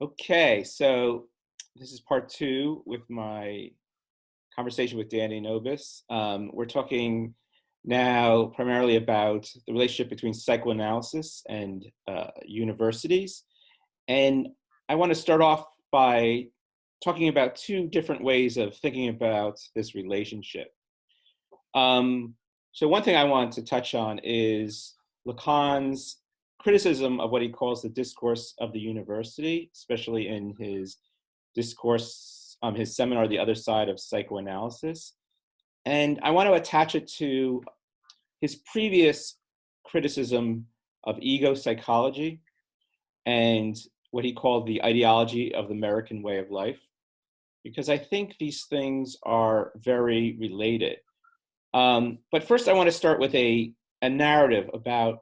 Okay, so this is part two with my conversation with Dany Nobus. We're talking now primarily about the relationship between psychoanalysis and universities. And I want to start off by talking about two different ways of thinking about this relationship. So one thing I want to touch on is Lacan's criticism of what he calls the discourse of the university, especially in his discourse, his seminar, The Other Side of Psychoanalysis. And I want to attach it to his previous criticism of ego psychology and what he called the ideology of the American way of life, because I think these things are very related. But first, I want to start with a narrative about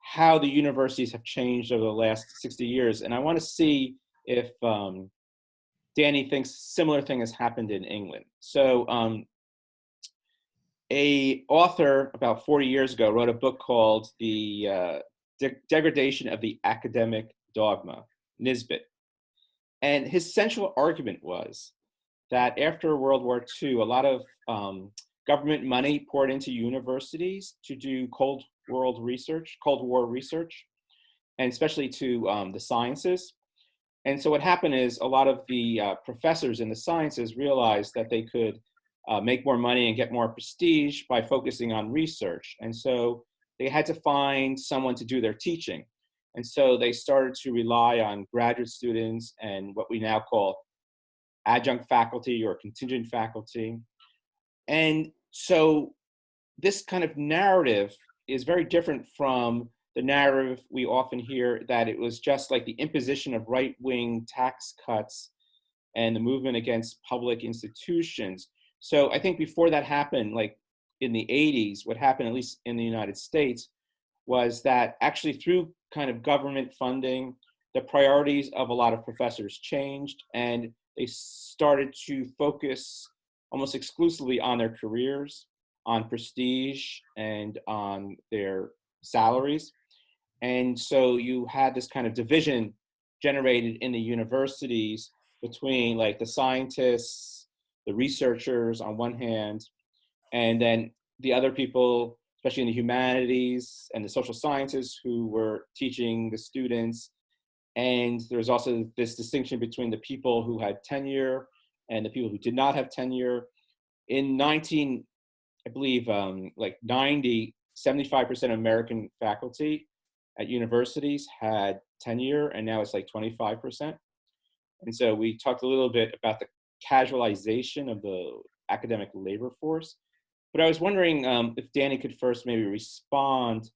how the universities have changed over the last 60 years. And I want to see if Dany thinks similar thing has happened in England. So a author about 40 years ago wrote a book called The Degradation of the Academic Dogma, Nisbet. And his central argument was that after World War II, a lot of government money poured into universities to do Cold War research, and especially to the sciences. And so what happened is a lot of the professors in the sciences realized that they could make more money and get more prestige by focusing on research. And so they had to find someone to do their teaching. And so they started to rely on graduate students and what we now call adjunct faculty or contingent faculty. And so this kind of narrative is very different from the narrative we often hear that it was just like the imposition of right-wing tax cuts and the movement against public institutions. So I think before that happened, like in the 80s, what happened, at least in the United States, was that actually through kind of government funding, the priorities of a lot of professors changed and they started to focus almost exclusively on their careers, on prestige, and on their salaries. And so you had this kind of division generated in the universities between like the scientists, the researchers on one hand, and then the other people, especially in the humanities and the social sciences, who were teaching the students. And there was also this distinction between the people who had tenure and the people who did not have tenure. In 19, I believe, like 75% of American faculty at universities had tenure, and now it's like 25%. And so we talked a little bit about the casualization of the academic labor force. But I was wondering if Dany could first maybe respond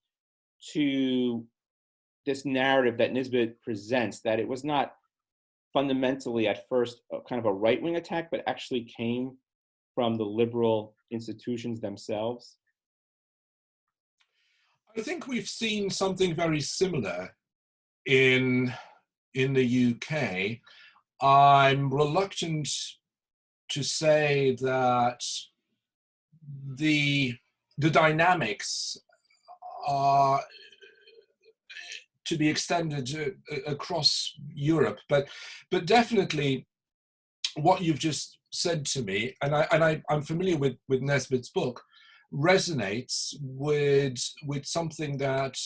to this narrative that Nisbet presents, that it was not fundamentally at first kind of a right-wing attack, but actually came from the liberal institutions themselves. I think we've seen something very similar in the UK. I'm reluctant to say that the dynamics are to be extended across Europe, but definitely what you've just said to me, and I'm familiar with Nesbitt's book, resonates with something that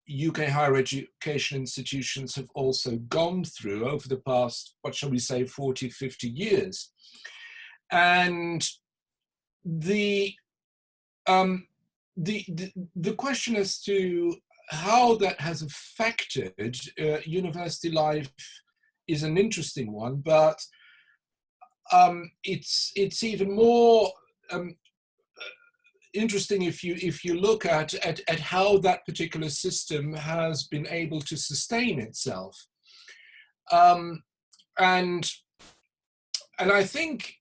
UK higher education institutions have also gone through over the past, what shall we say, 40, 50 years. And the question as to how that has affected university life is an interesting one, but it's even more interesting if you look at how that particular system has been able to sustain itself, and I think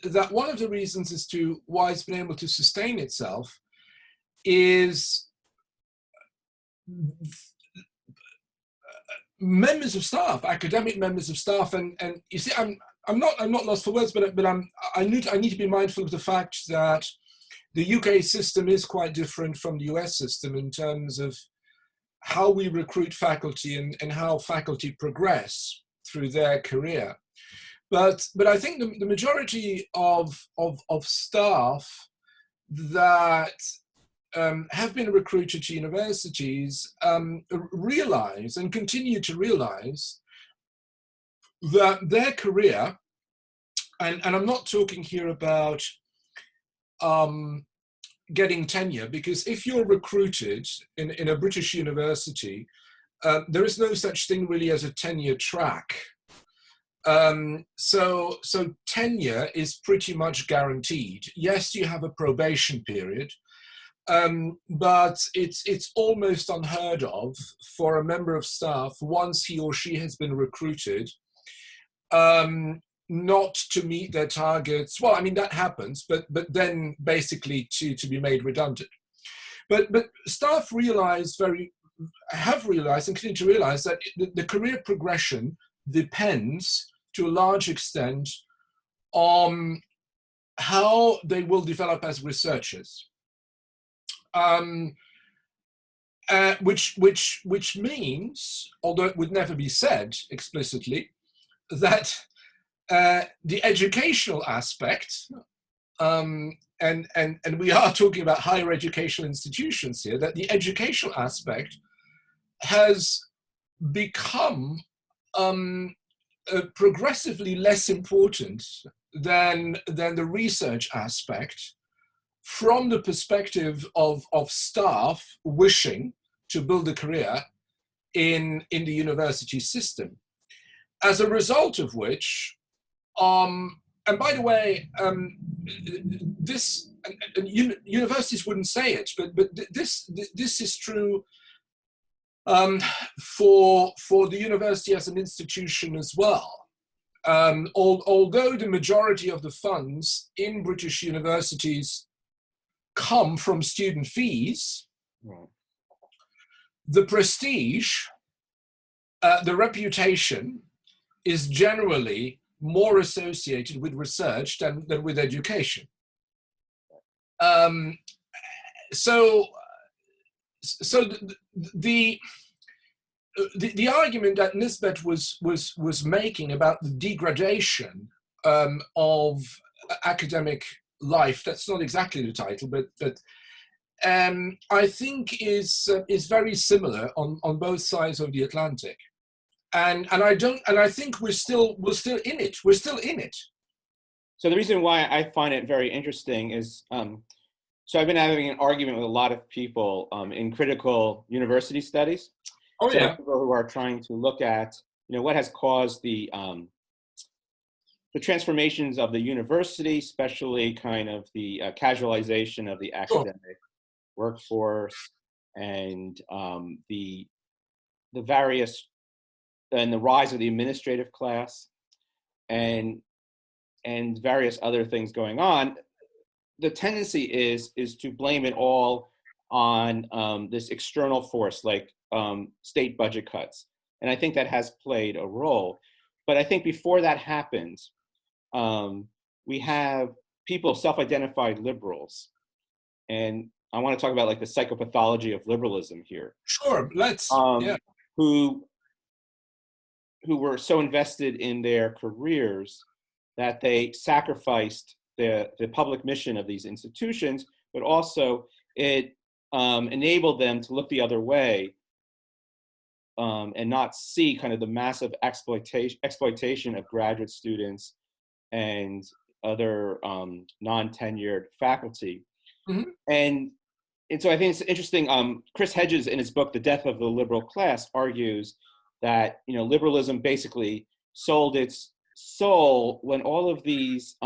that one of the reasons as to why it's been able to sustain itself is members of staff, academic members of staff, and you see, I'm not lost for words, but I need to be mindful of the fact that the UK system is quite different from the US system in terms of how we recruit faculty and how faculty progress through their career. But I think the majority of staff that have been recruited to universities realize and continue to realize that their career, and I'm not talking here about getting tenure, because if you're recruited in a British university, there is no such thing really as a tenure track. So tenure is pretty much guaranteed. Yes, you have a probation period, but it's almost unheard of for a member of staff, once he or she has been recruited, not to meet their targets. Well, I mean, that happens, but then basically to be made redundant. But staff have realized and continue to realize that the career progression depends to a large extent on how they will develop as researchers. Which means, although it would never be said explicitly, that the educational aspect, and we are talking about higher educational institutions here, that the educational aspect has become progressively less important than the research aspect, from the perspective of staff wishing to build a career in the university system. As a result of which, and by the way, this universities wouldn't say it, but this is true for the university as an institution as well. Although the majority of the funds in British universities come from student fees, the prestige, the reputation is generally more associated with research than with education. So the argument that Nisbet was making about the degradation of academic life, that's not exactly the title, but I think is very similar on both sides of the Atlantic. And I think we're still in it. We're still in it. So the reason why I find it very interesting is, so I've been having an argument with a lot of people in critical university studies. Oh, so yeah. People who are trying to look at, what has caused the transformations of the university, especially kind of the casualization of the academic workforce, and the various, and the rise of the administrative class, and various other things going on. The tendency is to blame it all on this external force, like state budget cuts. And I think that has played a role. But I think before that happens, we have people, self-identified liberals. And I want to talk about like the psychopathology of liberalism here. Sure, let's. Yeah. Who were so invested in their careers that they sacrificed the public mission of these institutions, but also it enabled them to look the other way and not see kind of the massive exploitation of graduate students and other non-tenured faculty. Mm-hmm. And so I think it's interesting. Chris Hedges, in his book, The Death of the Liberal Class, argues that liberalism basically sold its soul when all of these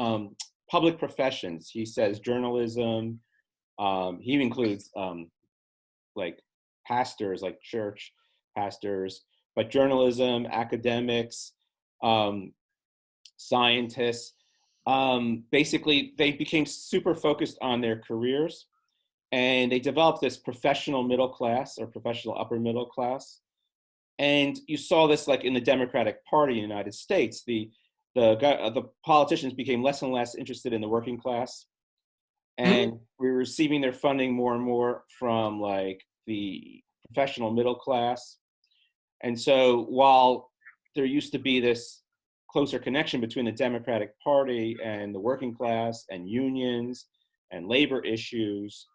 public professions, he says journalism, he includes like pastors, like church pastors, but journalism, academics, scientists, basically they became super focused on their careers, and they developed this professional middle class or professional upper middle class. And you saw this like in the Democratic Party in the United States. The politicians became less and less interested in the working class, and we're receiving their funding more and more from like professional middle class. And so while there used to be this closer connection between the Democratic Party and the working class and unions and labor issues,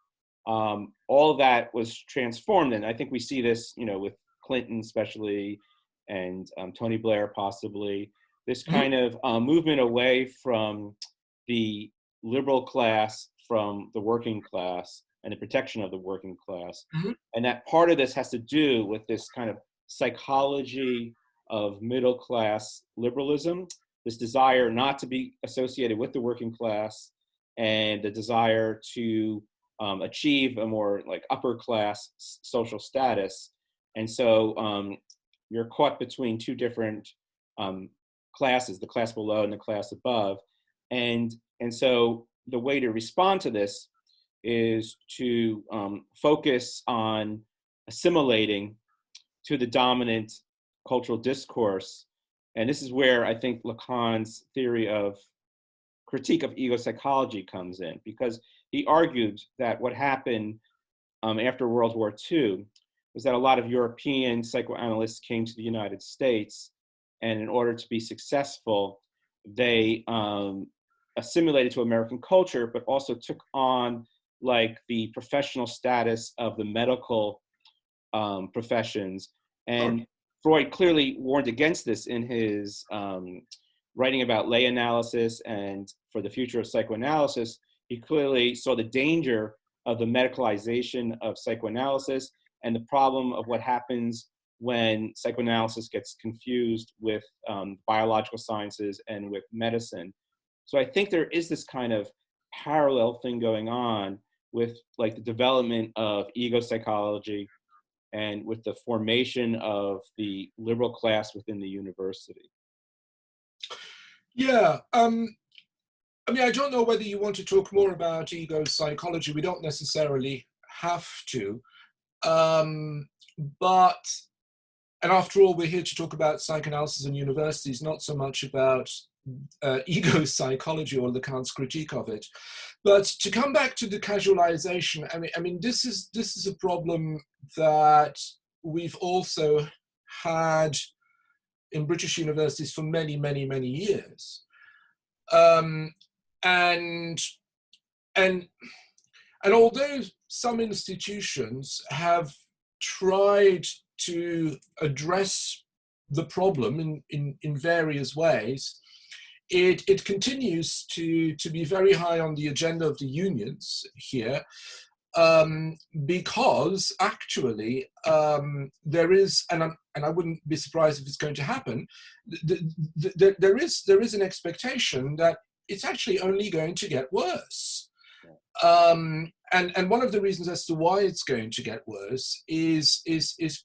all of that was transformed. And I think we see this, with Clinton especially, and Tony Blair possibly, this kind of movement away from the liberal class, from the working class, and the protection of the working class. And that part of this has to do with this kind of psychology of middle class liberalism, this desire not to be associated with the working class, and the desire to achieve a more like upper class social status. And so you're caught between two different classes, the class below and the class above. And so the way to respond to this is to focus on assimilating to the dominant cultural discourse. And this is where I think Lacan's theory of critique of ego psychology comes in, because he argued that what happened after World War II was that a lot of European psychoanalysts came to the United States, and in order to be successful, they assimilated to American culture, but also took on like the professional status of the medical professions. And Freud clearly warned against this in his writing about lay analysis and for the future of psychoanalysis. He clearly saw the danger of the medicalization of psychoanalysis and the problem of what happens when psychoanalysis gets confused with biological sciences and with medicine. So I think there is this kind of parallel thing going on with like the development of ego psychology and with the formation of the liberal class within the university. Yeah. I don't know whether you want to talk more about ego psychology. We don't necessarily have to. But after all, we're here to talk about psychoanalysis in universities, not so much about ego psychology or Lacan's critique of it. But to come back to the casualisation, I mean, this is a problem that we've also had in British universities for many, many, many years. And although some institutions have tried to address the problem in various ways, it continues to be very high on the agenda of the unions here, because actually there is, and I wouldn't be surprised if it's going to happen, there is an expectation that it's actually only going to get worse. And one of the reasons as to why it's going to get worse is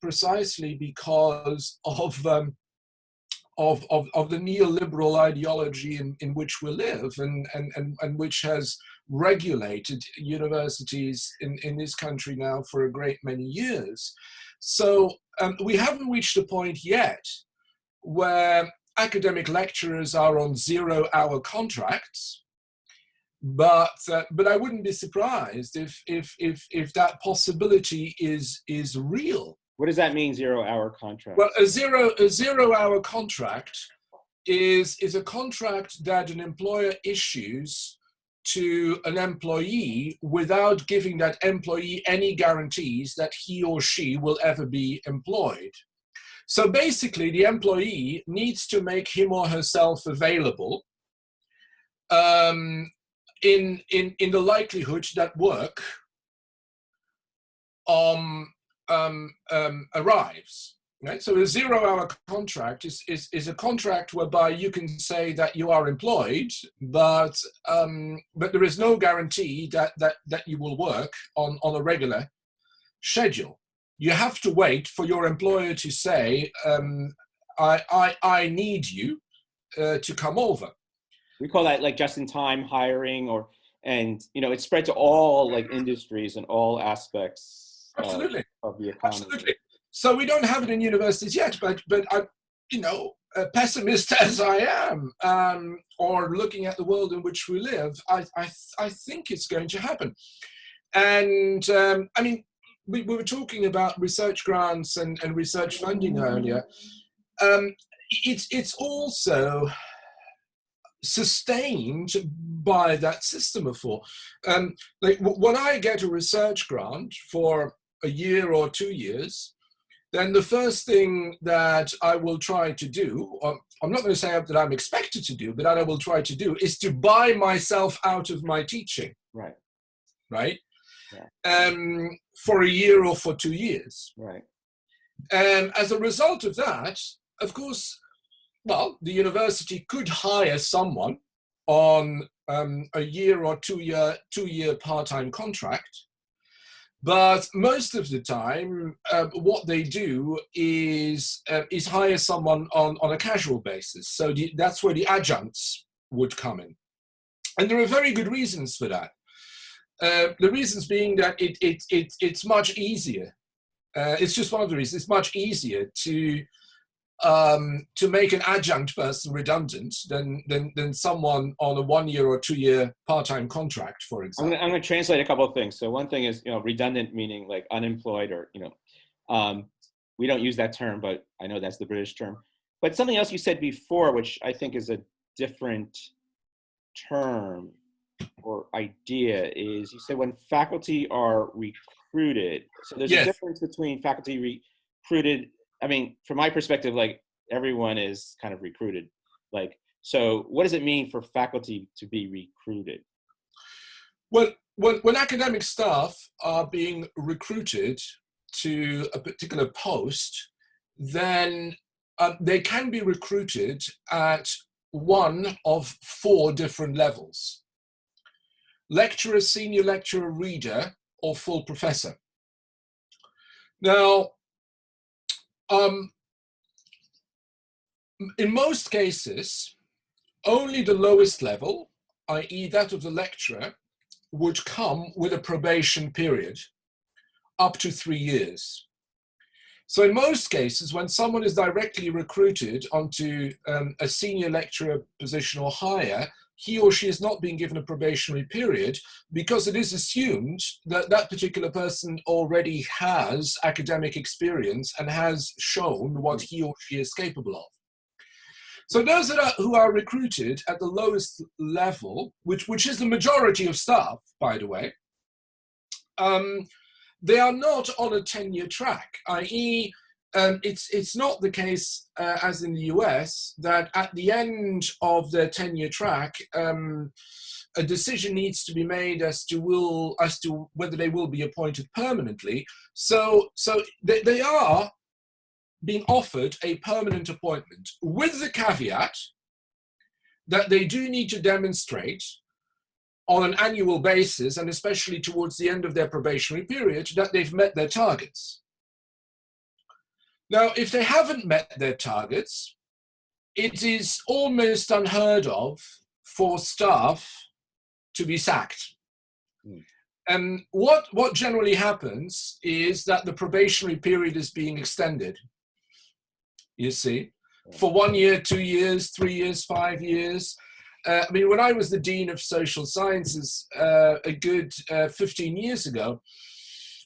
precisely because of the neoliberal ideology in which we live, and which has regulated universities in this country now for a great many years. So we haven't reached a point yet where academic lecturers are on 0-hour contracts, but I wouldn't be surprised if that possibility is real. What does that mean, 0-hour contract? Well, a 0-hour contract is a contract that an employer issues to an employee without giving that employee any guarantees that he or she will ever be employed. So basically, the employee needs to make him or herself available in the likelihood that work arrives. Right? So a 0-hour contract is a contract whereby you can say that you are employed, but there is no guarantee that you will work on a regular schedule. You have to wait for your employer to say, I need you to come over. We call that like just-in-time hiring, and it's spread to all like industries and all aspects Absolutely. Of the economy. Absolutely. So we don't have it in universities yet, but I, a pessimist as I am, or looking at the world in which we live, I think it's going to happen. And I mean, we were talking about research grants and research funding earlier. It's also sustained by that system of thought. Like when I get a research grant for a year or 2 years, then the first thing that I will try to do, or I'm not going to say that I'm expected to do, but that I will try to do, is to buy myself out of my teaching. Right. Right? Yeah. For a year or for 2 years. Right. And as a result of that, of course, well, the university could hire someone on a year or 2-year part-time contract. But most of the time, what they do is hire someone on a casual basis. So that's where the adjuncts would come in. And there are very good reasons for that. The reasons being that it's much easier. It's just one of the reasons. It's much easier to make an adjunct person redundant than someone on a 1-year or 2-year part-time contract, for example. I'm going to translate a couple of things. So one thing is, redundant, meaning like unemployed, or, we don't use that term, but I know that's the British term. But something else you said before, which I think is a different term or idea, is you said when faculty are recruited. So there's a difference between faculty recruited. I mean, from my perspective, like everyone is kind of recruited. Like, so what does it mean for faculty to be recruited? Well, when academic staff are being recruited to a particular post, then they can be recruited at one of 4 different levels: lecturer, senior lecturer, reader, or full professor. Now, in most cases, only the lowest level, i.e. that of the lecturer, would come with a probation period up to 3 years. So in most cases, when someone is directly recruited onto a senior lecturer position or higher, he or she is not being given a probationary period, because it is assumed that that particular person already has academic experience and has shown what he or she is capable of. So those who are recruited at the lowest level, which is the majority of staff, by the way, they are not on a 10-year track, i.e. It's not the case, as in the US, that at the end of their 10-year track, a decision needs to be made as to whether they will be appointed permanently. So they are being offered a permanent appointment, with the caveat that they do need to demonstrate on an annual basis, and especially towards the end of their probationary period, that they've met their targets. Now, if they haven't met their targets, it is almost unheard of for staff to be sacked. And what generally happens is that the probationary period is being extended, you see, for 1 year, 2 years, 3 years, 5 years. I mean, when I was the Dean of Social Sciences a good 15 years ago,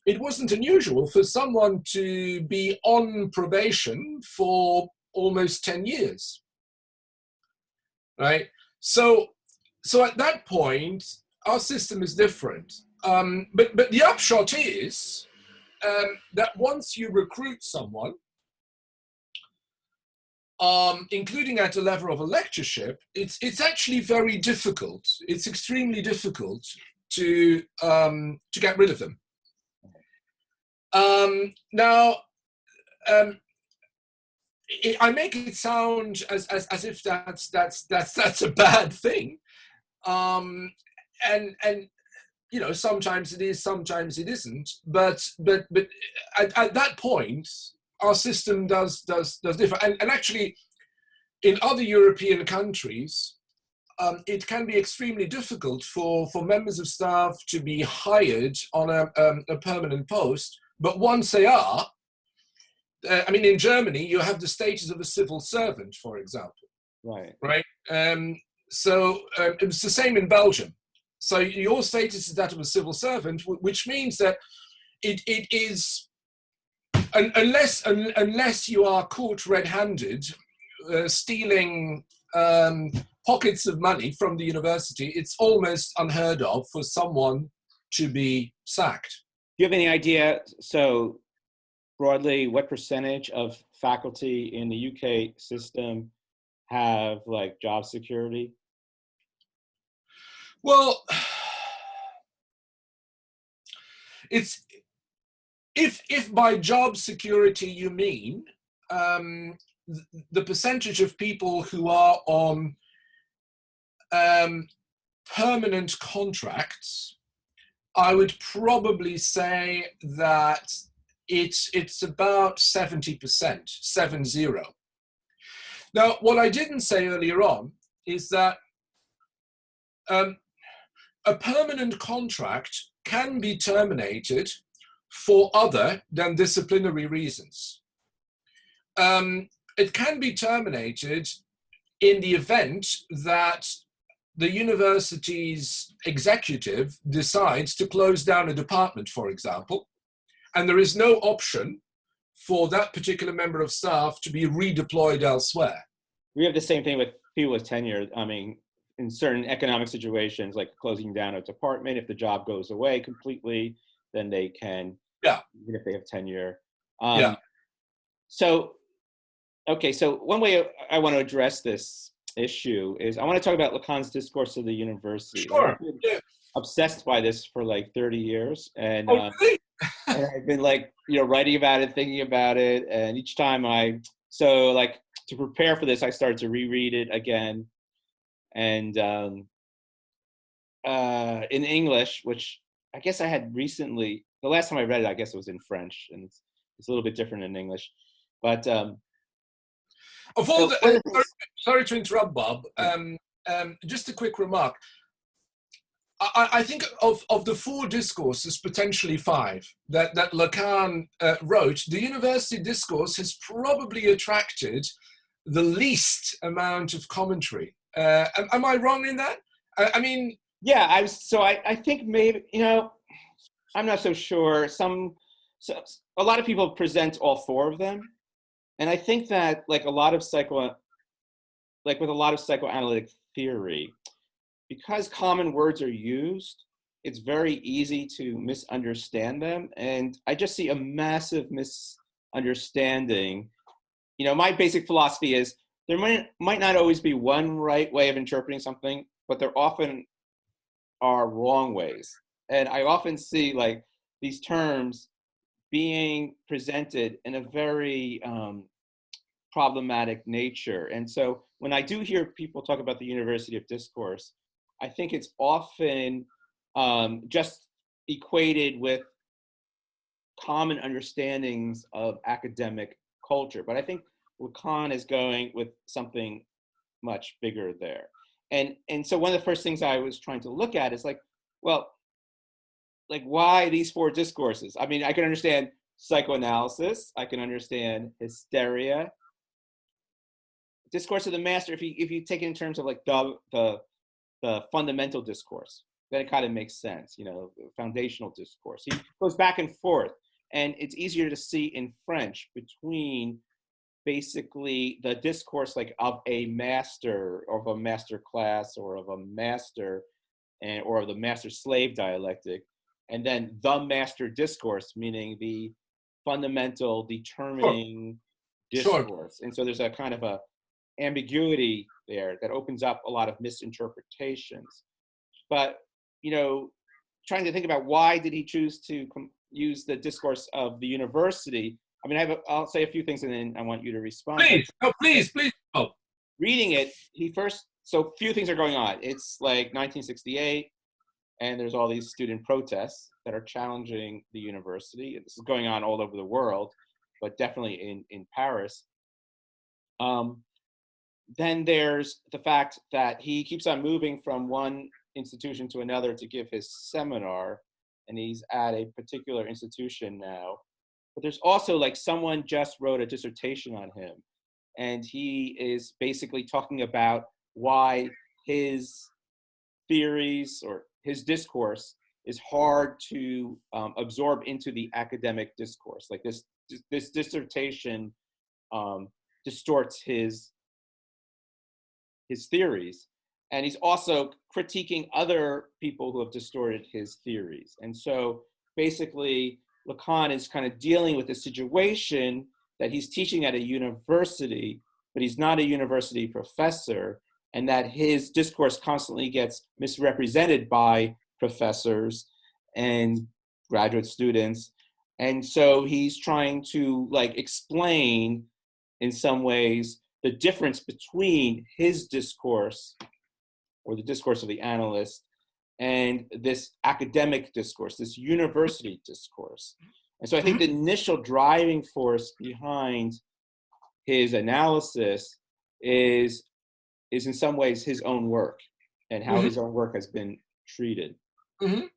it wasn't unusual for someone to be on probation for almost 10 years, right? So at that point, our system is different. But the upshot is that once you recruit someone, including at the level of a lectureship, it's actually very difficult. It's extremely difficult to get rid of them. Now, I make it sound as if that's a bad thing, and sometimes it is, sometimes it isn't. But at that point, our system does differ, and actually, in other European countries, it can be extremely difficult for members of staff to be hired on a permanent post. But once they are, I mean, in Germany, you have the status of a civil servant, for example. Right. So it's the same in Belgium. So your status is that of a civil servant, which means that it is, unless you are caught red-handed stealing pockets of money from the university, it's almost unheard of for someone to be sacked. Do you have any idea, so broadly, what percentage of faculty in the UK system have like job security? Well, it's, if by job security you mean the percentage of people who are on permanent contracts, I would probably say that it's about 70%, 70. Now, what I didn't say earlier on is that a permanent contract can be terminated for other than disciplinary reasons. It can be terminated in the event that the university's executive decides to close down a department, for example, and there is no option for that particular member of staff to be redeployed elsewhere. We have the same thing with people with tenure. I mean, in certain economic situations, like closing down a department, if the job goes away completely, then they can, even if they have tenure. So, okay, so one way I want to address this issue is I want to talk about Lacan's discourse of the university. Sure. I've been obsessed by this for like 30 years, and, really? and I've been like, writing about it, thinking about it, and each time to prepare for this, I started to reread it again, and in English, which I guess I had recently. The last time I read it, I guess it was in French, and it's a little bit different in English, but. Sorry to interrupt, Bob. Just a quick remark. I think of the 4 discourses, potentially 5, that Lacan wrote, the university discourse has probably attracted the least amount of commentary. Am I wrong in that? I mean... Yeah, I think maybe, I'm not so sure. A lot of people present all 4 of them. And I think that with a lot of psychoanalytic theory, because common words are used, it's very easy to misunderstand them. And I just see a massive misunderstanding. My basic philosophy is there might not always be one right way of interpreting something, but there often are wrong ways. And I often see these terms being presented in a very problematic nature. And so when I do hear people talk about the University of Discourse, I think it's often just equated with common understandings of academic culture. But I think Lacan is going with something much bigger there. And so one of the first things I was trying to look at is why these 4 discourses? I mean, I can understand psychoanalysis, I can understand hysteria. Discourse of the master, if you take it in terms of the fundamental discourse, then it kind of makes sense, foundational discourse. He goes back and forth, and it's easier to see in French between basically the discourse of a master, or of a master class, or of a master, or of the master-slave dialectic, and then the master discourse, meaning the fundamental determining discourse. And so there's a kind of a ambiguity there that opens up a lot of misinterpretations. But, trying to think about why did he choose to use the discourse of the university? I mean, I'll say a few things and then I want you to respond. Please. Oh. Reading it, so few things are going on. It's 1968, and there's all these student protests that are challenging the university. This is going on all over the world, but definitely in Paris. Then there's the fact that he keeps on moving from one institution to another to give his seminar, and he's at a particular institution now. But there's also someone just wrote a dissertation on him, and he is basically talking about why his theories or his discourse is hard to absorb into the academic discourse. Like this dissertation distorts his theories, and he's also critiquing other people who have distorted his theories. And so basically, Lacan is kind of dealing with a situation that he's teaching at a university, but he's not a university professor, and that his discourse constantly gets misrepresented by professors and graduate students. And so he's trying to like explain in some ways the difference between his discourse, or the discourse of the analyst, and this academic discourse, this university discourse. And so I think the initial driving force behind his analysis is in some ways his own work and how his own work has been treated. And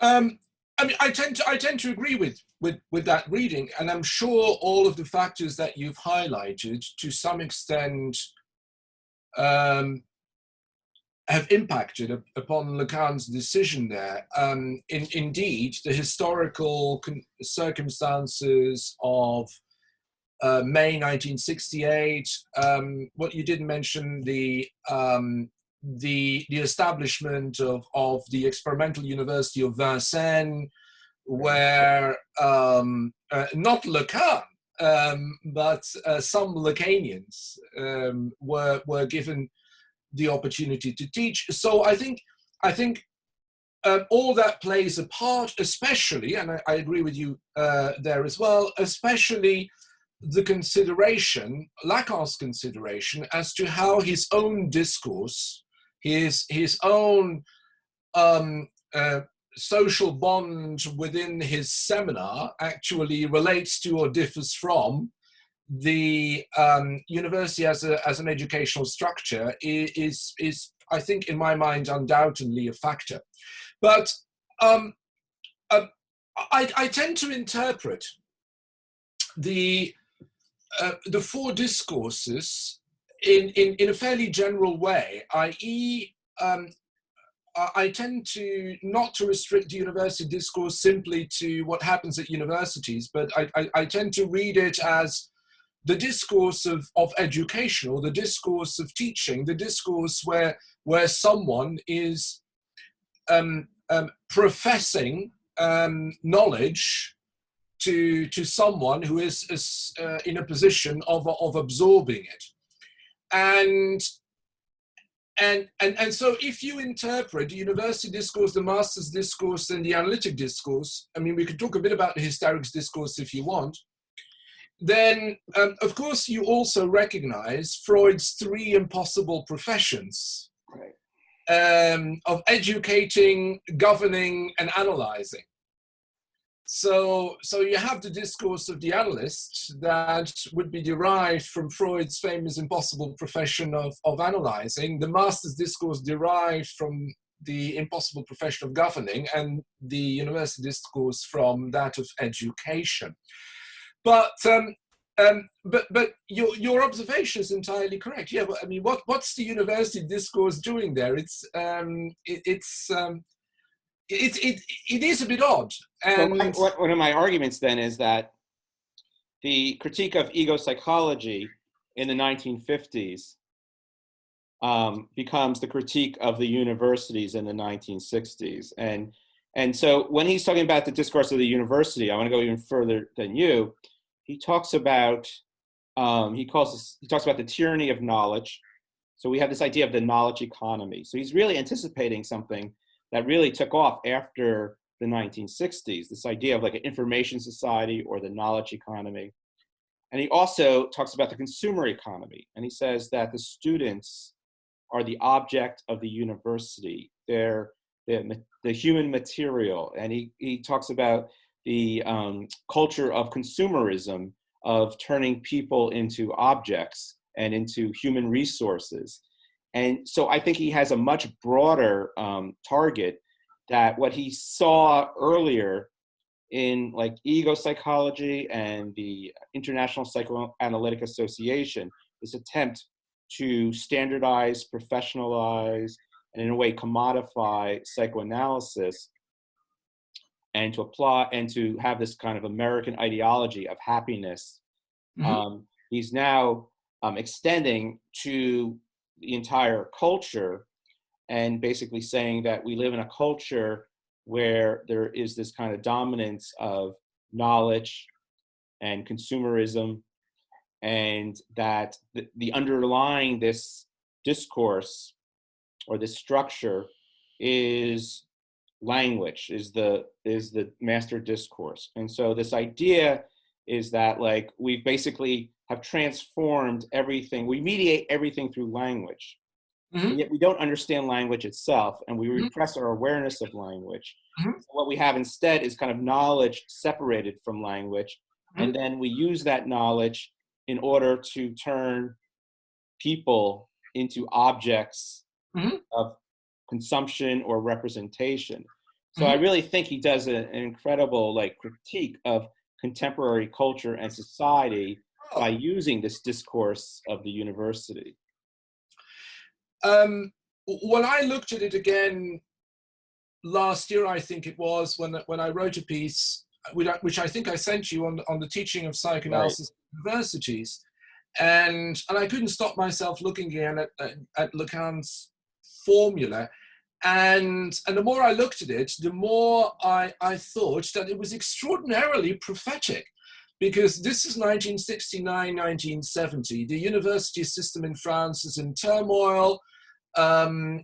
I mean, I tend to agree with that reading, and I'm sure all of the factors that you've highlighted to some extent have impacted upon Lacan's decision there. Indeed, the historical circumstances of May 1968. What you didn't mention, the establishment of the experimental University of Vincennes, where not Lacan, but some Lacanians were given the opportunity to teach. So I think all that plays a part, especially, and I agree with you there as well, especially the consideration, Lacan's consideration, as to how his own discourse, his own social bond within his seminar actually relates to or differs from the university as an educational structure is I think in my mind undoubtedly a factor. But I tend to interpret the four discourses in a fairly general way, i.e. I tend to not to restrict the university discourse simply to what happens at universities, but I tend to read it as the discourse of education, or the discourse of teaching, the discourse where someone is professing knowledge to someone who is in a position of absorbing it. And so if you interpret the university discourse, the master's discourse, and the analytic discourse, I mean, we could talk a bit about the hysterics discourse if you want, then of course you also recognize Freud's three impossible professions, right, of educating, governing, and analyzing. So you have the discourse of the analyst that would be derived from Freud's famous impossible profession of analyzing, the master's discourse derived from the impossible profession of governing, and the university discourse from that of education. But your observation is entirely correct. Yeah, but I mean, what's the university discourse doing there? It is a bit odd. And one of my arguments then is that the critique of ego psychology in the 1950s becomes the critique of the universities in the 1960s. And so when he's talking about the discourse of the university, I want to go even further than you. He talks about he talks about the tyranny of knowledge. So we have this idea of the knowledge economy. So he's really anticipating something that really took off after the 1960s, this idea of like an information society or the knowledge economy. And he also talks about the consumer economy. And he says that the students are the object of the university. They're the human material. And he talks about the culture of consumerism, of turning people into objects and into human resources. And so I think he has a much broader target, that what he saw earlier in like ego psychology and the International Psychoanalytic Association, this attempt to standardize, professionalize, and in a way commodify psychoanalysis, and to apply and to have this kind of American ideology of happiness. He's now extending to the entire culture, and basically saying that we live in a culture where there is this kind of dominance of knowledge and consumerism, and that the underlying this discourse or this structure is language, is the master discourse. And so this idea is that, like, we basically have transformed everything, we mediate everything through language. And yet we don't understand language itself, and we repress our awareness of language. So what we have instead is kind of knowledge separated from language, and then we use that knowledge in order to turn people into objects of consumption or representation. So I really think he does an incredible, like, critique of contemporary culture and society by using this discourse of the university. When I looked at it again last year, I think it was, when I wrote a piece, which I think I sent you, on the teaching of psychoanalysis in universities, and I couldn't stop myself looking again at Lacans' formula. And the more I looked at it, the more I thought that it was extraordinarily prophetic, because this is 1969, 1970. The university system in France is in turmoil, and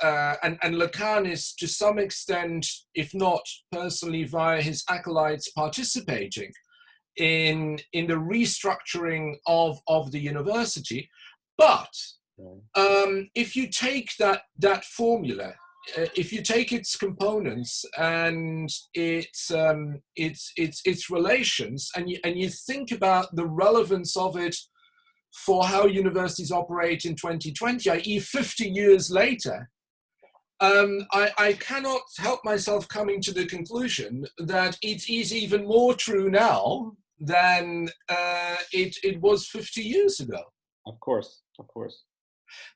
Lacan is, to some extent, if not personally via his acolytes, participating in the restructuring of the university. But if you take that formula, if you take its components and its relations, and you think about the relevance of it for how universities operate in 2020, i.e. 50 years later, I cannot help myself coming to the conclusion that it is even more true now than it was 50 years ago. Of course.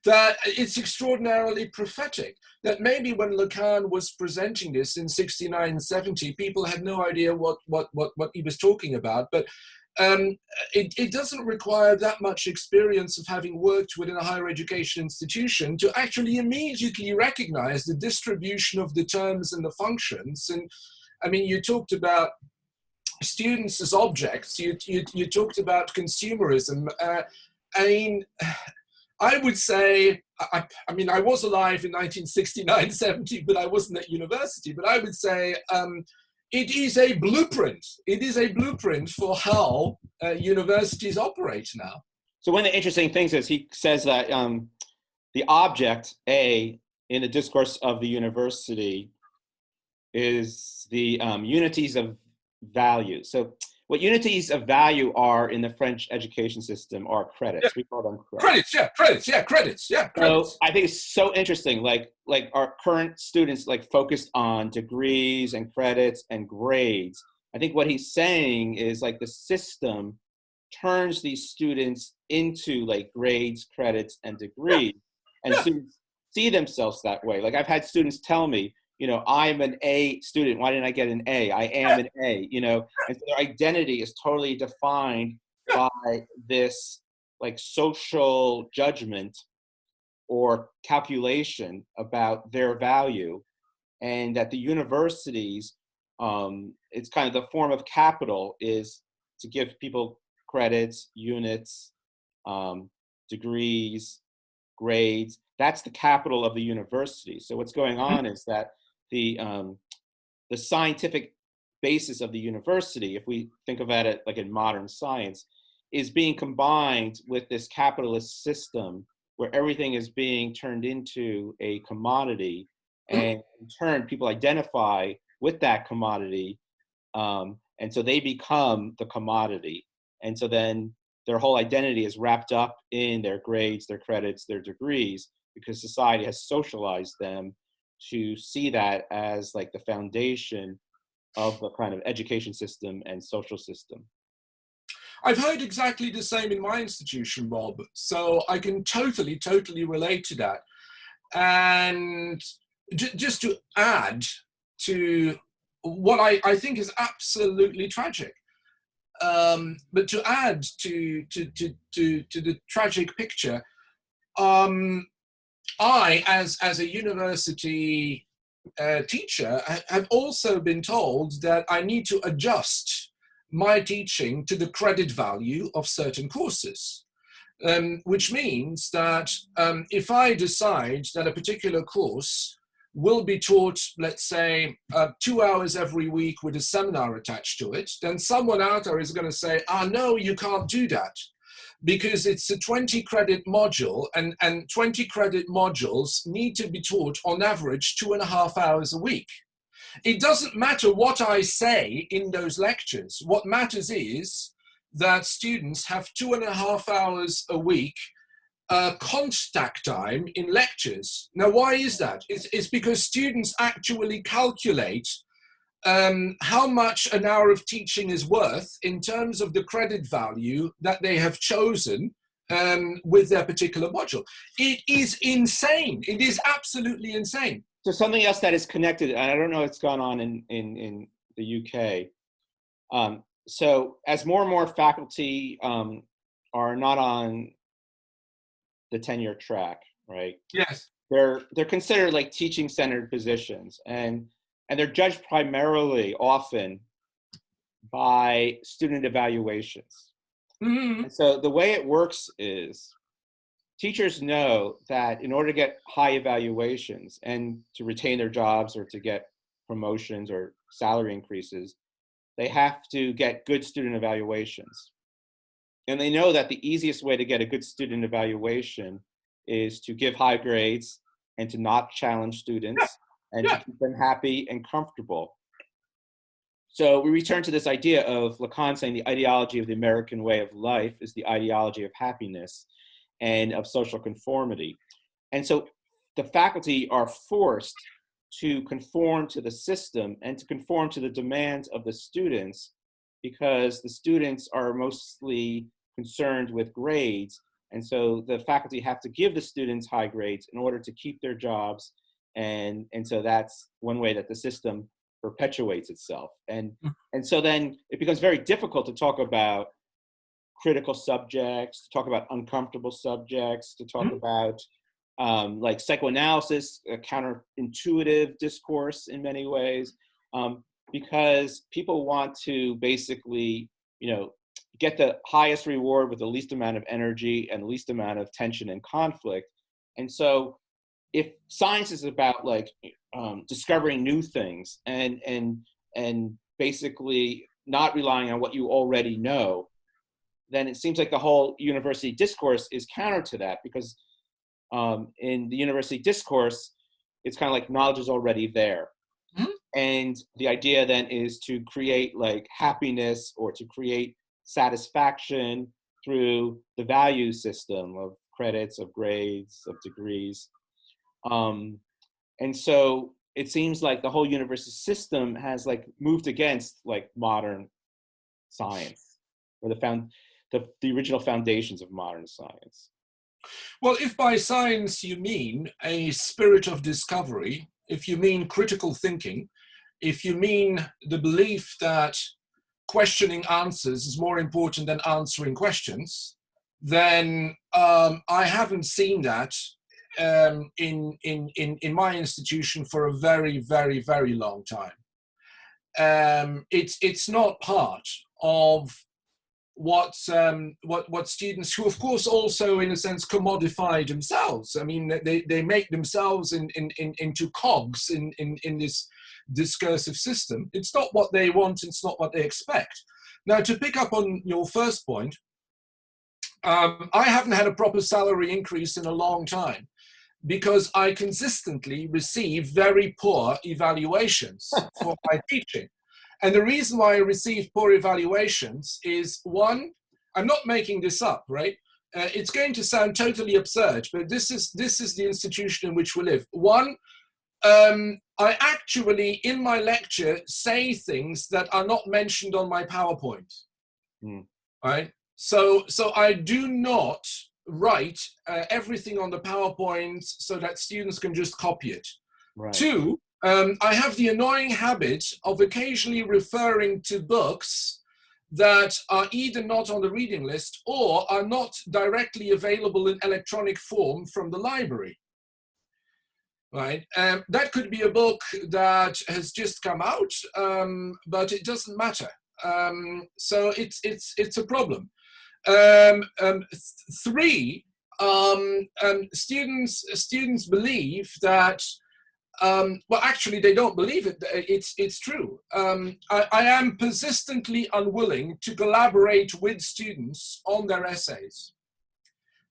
That it's extraordinarily prophetic, that maybe when Lacan was presenting this in 69, 70, people had no idea what he was talking about. But it doesn't require that much experience of having worked within a higher education institution to actually immediately recognize the distribution of the terms and the functions. And I mean, you talked about students as objects, you talked about consumerism. I mean, I would say, I mean, I was alive in 1969, 70, but I wasn't at university. But I would say it is a blueprint. It is a blueprint for how universities operate now. So one of the interesting things is he says that the object, A, in the discourse of the university is the unities of value. So what unities of value are in the French education system are credits. Yeah. We call them credits. Credits. So I think it's so interesting. Like our current students, like, focused on degrees and credits and grades. I think what he's saying is, like, the system turns these students into, like, grades, credits, and degrees, and students see themselves that way. Like, I've had students tell me, you know, I'm an A student. Why didn't I get an A? I am an A, you know, and so their identity is totally defined by this, like, social judgment or calculation about their value. And at the universities, it's kind of the form of capital is to give people credits, units, degrees, grades. That's the capital of the university. So what's going on is that the scientific basis of the university, if we think about it like in modern science, is being combined with this capitalist system where everything is being turned into a commodity, and in turn people identify with that commodity, and so they become the commodity, and so then their whole identity is wrapped up in their grades, their credits, their degrees, because society has socialized them to see that as, like, the foundation of the kind of education system and social system. I've heard exactly the same in my institution, Rob, so I can totally relate to that. And just to add to what I think is absolutely tragic, but to add to the tragic picture, I, as a university teacher, have also been told that I need to adjust my teaching to the credit value of certain courses. Which means that if I decide that a particular course will be taught, let's say, 2 hours every week with a seminar attached to it, then someone out there is going to say, no, you can't do that, because it's a 20 credit module, and 20 credit modules need to be taught on average 2.5 hours a week. It doesn't matter what I say in those lectures. What matters is that students have 2.5 hours a week contact time in lectures. Now, why is that? It's because students actually calculate how much an hour of teaching is worth in terms of the credit value that they have chosen with their particular module. It is insane. It is absolutely insane. So something else that is connected, and I don't know what's gone on in the UK. So as more and more faculty are not on the tenure track, right? Yes. They're considered like teaching-centered positions, and they're judged primarily often by student evaluations. Mm-hmm. And so the way it works is teachers know that in order to get high evaluations and to retain their jobs or to get promotions or salary increases, they have to get good student evaluations. And they know that the easiest way to get a good student evaluation is to give high grades and to not challenge students and to keep them happy and comfortable. So we return to this idea of Lacan saying the ideology of the American way of life is the ideology of happiness and of social conformity. And so the faculty are forced to conform to the system and to conform to the demands of the students, because the students are mostly concerned with grades. And so the faculty have to give the students high grades in order to keep their jobs. And so that's one way that the system perpetuates itself. And so then it becomes very difficult to talk about critical subjects, to talk about uncomfortable subjects, to talk about like psychoanalysis, a counterintuitive discourse in many ways, because people want to basically, get the highest reward with the least amount of energy and the least amount of tension and conflict. And so if science is about like discovering new things and basically not relying on what you already know, then it seems like the whole university discourse is counter to that, because in the university discourse, it's kind of like knowledge is already there. Mm-hmm. And the idea then is to create like happiness or to create satisfaction through the value system of credits, of grades, of degrees. And so it seems like the whole university system has like moved against like modern science, or the original foundations of modern science. Well, if by science you mean a spirit of discovery, if you mean critical thinking, if you mean the belief that questioning answers is more important than answering questions, then I haven't seen that in my institution for a very, very, very long time. It's not part of what students, who of course also in a sense commodify themselves. I mean, they make themselves into cogs in this discursive system. It's not what they want, it's not what they expect. Now, to pick up on your first point, I haven't had a proper salary increase in a long time, because I consistently receive very poor evaluations for my teaching. And the reason why I receive poor evaluations is, one, I'm not making this up, right? It's going to sound totally absurd, but this is the institution in which we live. One, I actually, in my lecture, say things that are not mentioned on my PowerPoint, right? So I do not write everything on the PowerPoint so that students can just copy it. Right. Two, I have the annoying habit of occasionally referring to books that are either not on the reading list or are not directly available in electronic form from the library. Right, that could be a book that has just come out, but it doesn't matter. So it's a problem. Three, students believe that. Well, actually, they don't believe it. It's true. I am persistently unwilling to collaborate with students on their essays.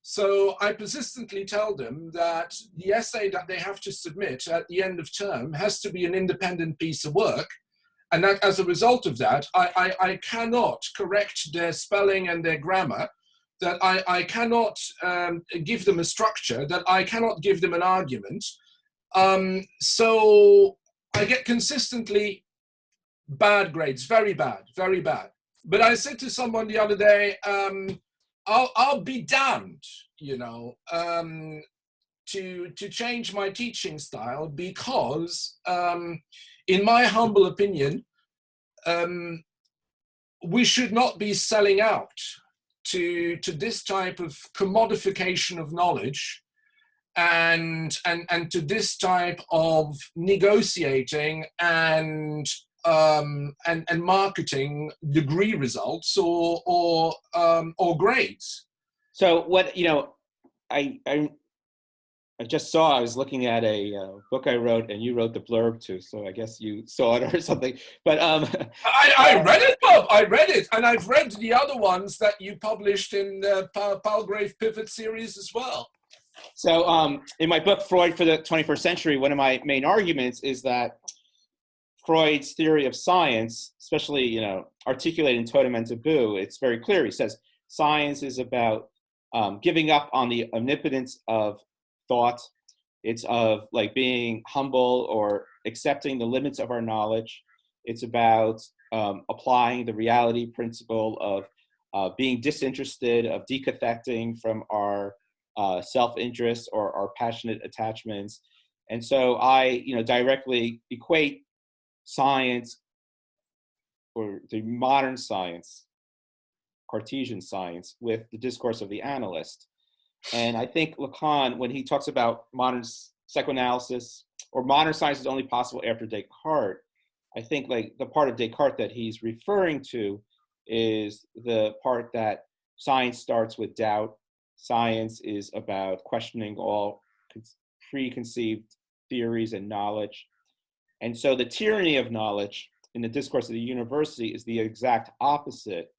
So I persistently tell them that the essay that they have to submit at the end of term has to be an independent piece of work. And that as a result of that, I cannot correct their spelling and their grammar, that I cannot give them a structure, that I cannot give them an argument. So I get consistently bad grades, very bad, very bad. But I said to someone the other day, I'll be damned, you know, to change my teaching style, because in my humble opinion, we should not be selling out to this type of commodification of knowledge, and to this type of negotiating and marketing degree results or grades. So what, you know, I just saw, I was looking at a book I wrote, and you wrote the blurb too, so I guess you saw it or something. But I read it, Bob. I read it, and I've read the other ones that you published in the Palgrave Pivot series as well. So in my book, Freud for the 21st Century, one of my main arguments is that Freud's theory of science, especially, you know, articulated in Totem and Taboo, it's very clear. He says science is about giving up on the omnipotence of thought. It's of like being humble or accepting the limits of our knowledge. It's about applying the reality principle of being disinterested, of decathecting from our self-interest or our passionate attachments. And so I, you know, directly equate science, or the modern science, Cartesian science, with the discourse of the analyst. And I think Lacan, when he talks about modern psychoanalysis, or modern science is only possible after Descartes, I think like the part of Descartes that he's referring to is the part that science starts with doubt. Science is about questioning all preconceived theories and knowledge. And so the tyranny of knowledge in the discourse of the university is the exact opposite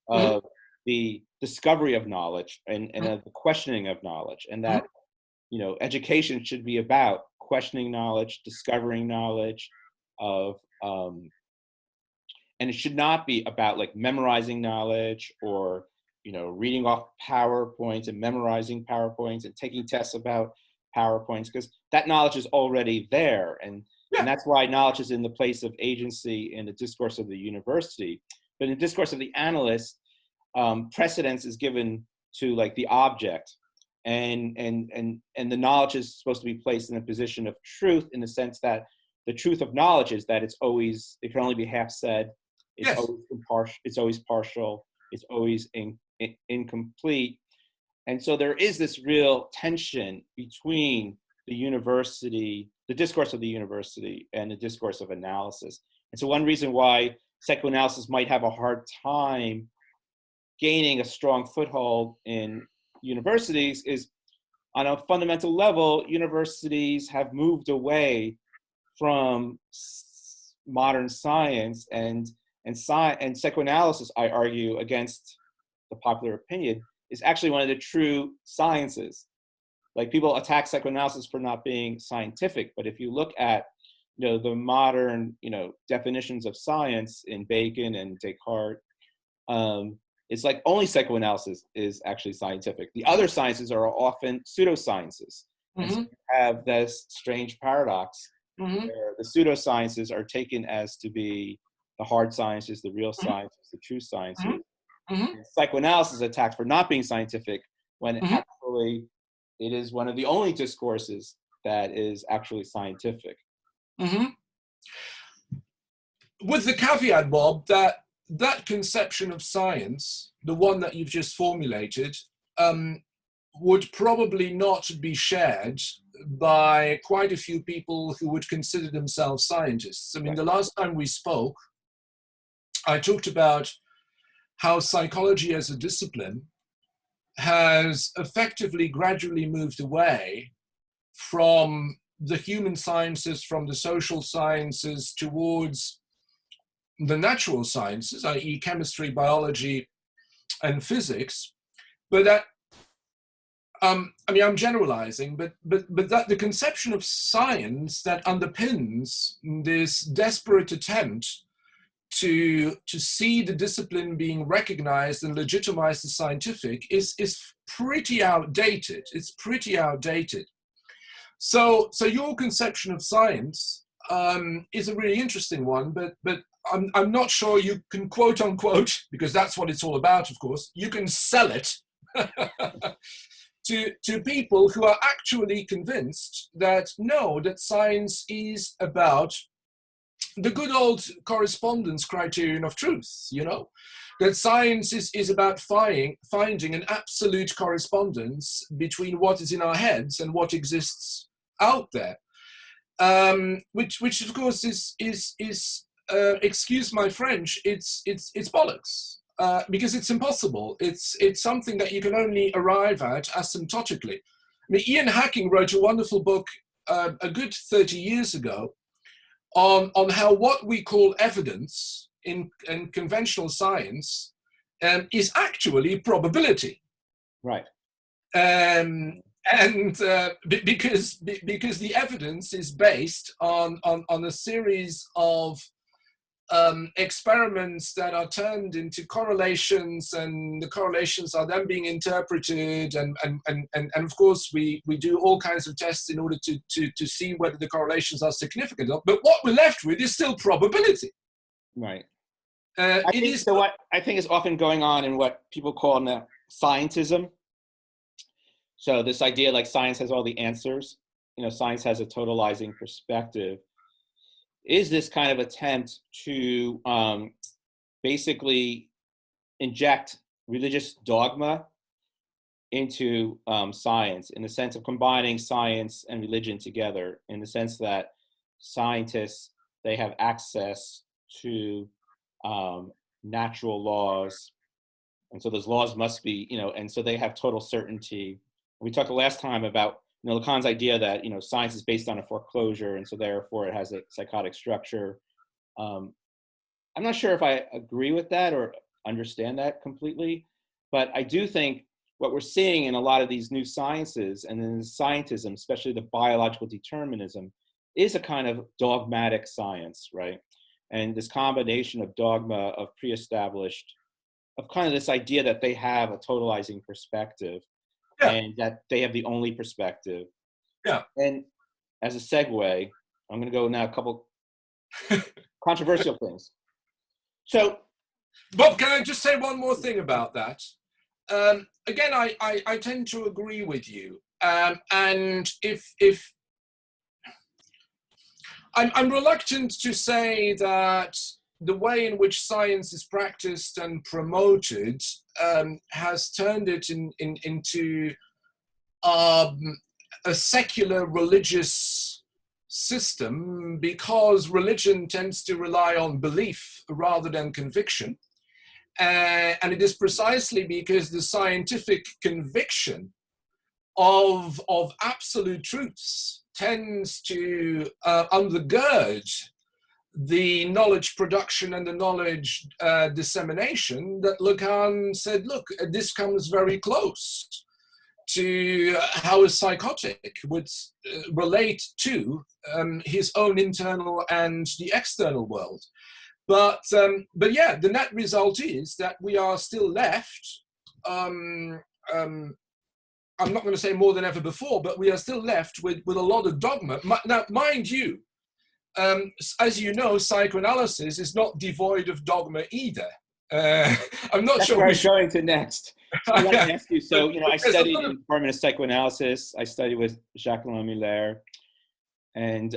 of the discovery of knowledge and of the questioning of knowledge. And that, you know, education should be about questioning knowledge, discovering knowledge, and it should not be about like memorizing knowledge, or, you know, reading off PowerPoints and memorizing PowerPoints and taking tests about PowerPoints, because that knowledge is already there. And that's why knowledge is in the place of agency in the discourse of the university. But in the discourse of the analyst, precedence is given to like the object, and the knowledge is supposed to be placed in a position of truth, in the sense that the truth of knowledge is that it can only be half said, it's always impartial, it's always partial, it's always incomplete. And so there is this real tension between the university, the discourse of the university, and the discourse of analysis. And so one reason why psychoanalysis might have a hard time gaining a strong foothold in universities is, on a fundamental level, universities have moved away from modern science, and psychoanalysis, I argue, against the popular opinion, is actually one of the true sciences. Like, people attack psychoanalysis for not being scientific, but if you look at, you know, the modern, you know, definitions of science in Bacon and Descartes, it's like only psychoanalysis is actually scientific. The other sciences are often pseudosciences. And so you have this strange paradox where the pseudosciences are taken as to be the hard sciences, the real sciences, the true sciences. And psychoanalysis is attacked for not being scientific, when Mhm. actually it is one of the only discourses that is actually scientific. Mhm. With the caveat, Bob, that that conception of science, the one that you've just formulated, would probably not be shared by quite a few people who would consider themselves scientists. I mean, Right. the last time we spoke, I talked about how psychology as a discipline has effectively gradually moved away from the human sciences, from the social sciences, towards the natural sciences, i.e., chemistry, biology, and physics. But that, I mean, I'm generalizing, but that the conception of science that underpins this desperate attempt to see the discipline being recognized and legitimized as scientific is pretty outdated. It's pretty outdated. So your conception of science is a really interesting one, but I'm not sure you can, quote unquote, because that's what it's all about, of course, you can sell it to people who are actually convinced that no, that science is about the good old correspondence criterion of truth, you know, that science is about finding an absolute correspondence between what is in our heads and what exists out there, which of course is excuse my French, it's bollocks. Because it's impossible. It's something that you can only arrive at asymptotically. I mean, Ian Hacking wrote a wonderful book a good 30 years ago on how what we call evidence in conventional science is actually probability. Right. Because the evidence is based on a series of experiments that are turned into correlations, and the correlations are then being interpreted, and of course we do all kinds of tests in order to see whether the correlations are significant. But what we're left with is still probability. Right. It is. So what I think is often going on in what people call now scientism. So this idea like science has all the answers, you know, science has a totalizing perspective, is this kind of attempt to basically inject religious dogma into science, in the sense of combining science and religion together, in the sense that scientists, they have access to natural laws, and so those laws must be, you know, and so they have total certainty. We talked the last time about, you know, Lacan's idea that, you know, science is based on a foreclosure, and so therefore it has a psychotic structure. I'm not sure if I agree with that or understand that completely, but I do think what we're seeing in a lot of these new sciences and in scientism, especially the biological determinism, is a kind of dogmatic science, right? And this combination of dogma, of pre-established, of kind of this idea that they have a totalizing perspective, Yeah. and that they have the only perspective. Yeah. And as a segue, I'm going to go now a couple controversial things. So, Bob, can I just say one more thing about that? Again, I tend to agree with you. And if I'm reluctant to say that the way in which science is practiced and promoted has turned it into a secular religious system, because religion tends to rely on belief rather than conviction. And it is precisely because the scientific conviction of absolute truths tends to undergird the knowledge production and the knowledge dissemination, that Lacan said, look, this comes very close to how a psychotic would relate to his own internal and the external world. But yeah, the net result is that we are still left, I'm not going to say more than ever before, but we are still left with a lot of dogma. Now, mind you, as you know, psychoanalysis is not devoid of dogma either. I'm not That's sure where I we was should. going to next. So I want to ask you, so, I There's a studied lot in of, the Department of Psychoanalysis. I studied with Jacques-Alain Miller, and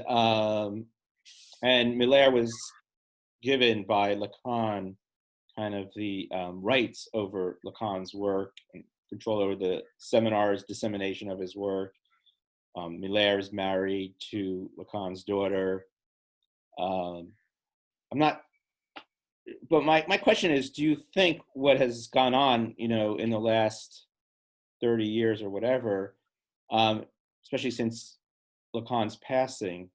Miller was given by Lacan kind of the rights over Lacan's work and control over the seminars, dissemination of his work. Miller is married to Lacan's daughter. I'm not, but my question is, do you think what has gone on, in the last 30 years or whatever, especially since Lacan's passing,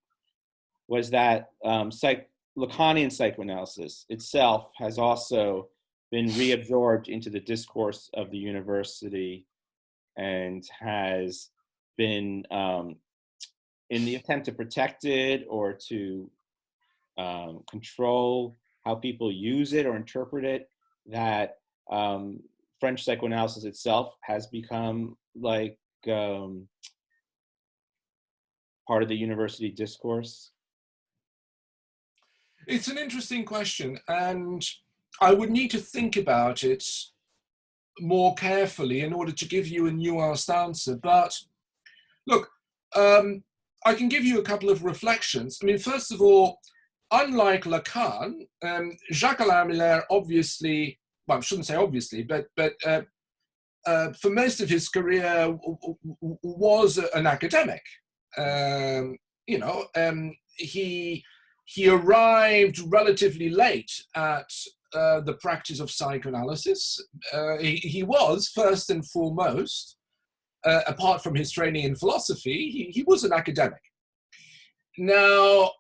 was that Lacanian psychoanalysis itself has also been reabsorbed into the discourse of the university and has been, in the attempt to protect it or to control how people use it or interpret it, that French psychoanalysis itself has become like part of the university discourse? it's an interesting question, and I would need to think about it more carefully in order to give you a nuanced answer. But look, I can give you a couple of reflections. I mean, first of all, unlike Lacan, Jacques-Alain Miller obviously, well, I shouldn't say obviously, but for most of his career was an academic. You know, he arrived relatively late at the practice of psychoanalysis. He was first and foremost, apart from his training in philosophy, he was an academic. Now,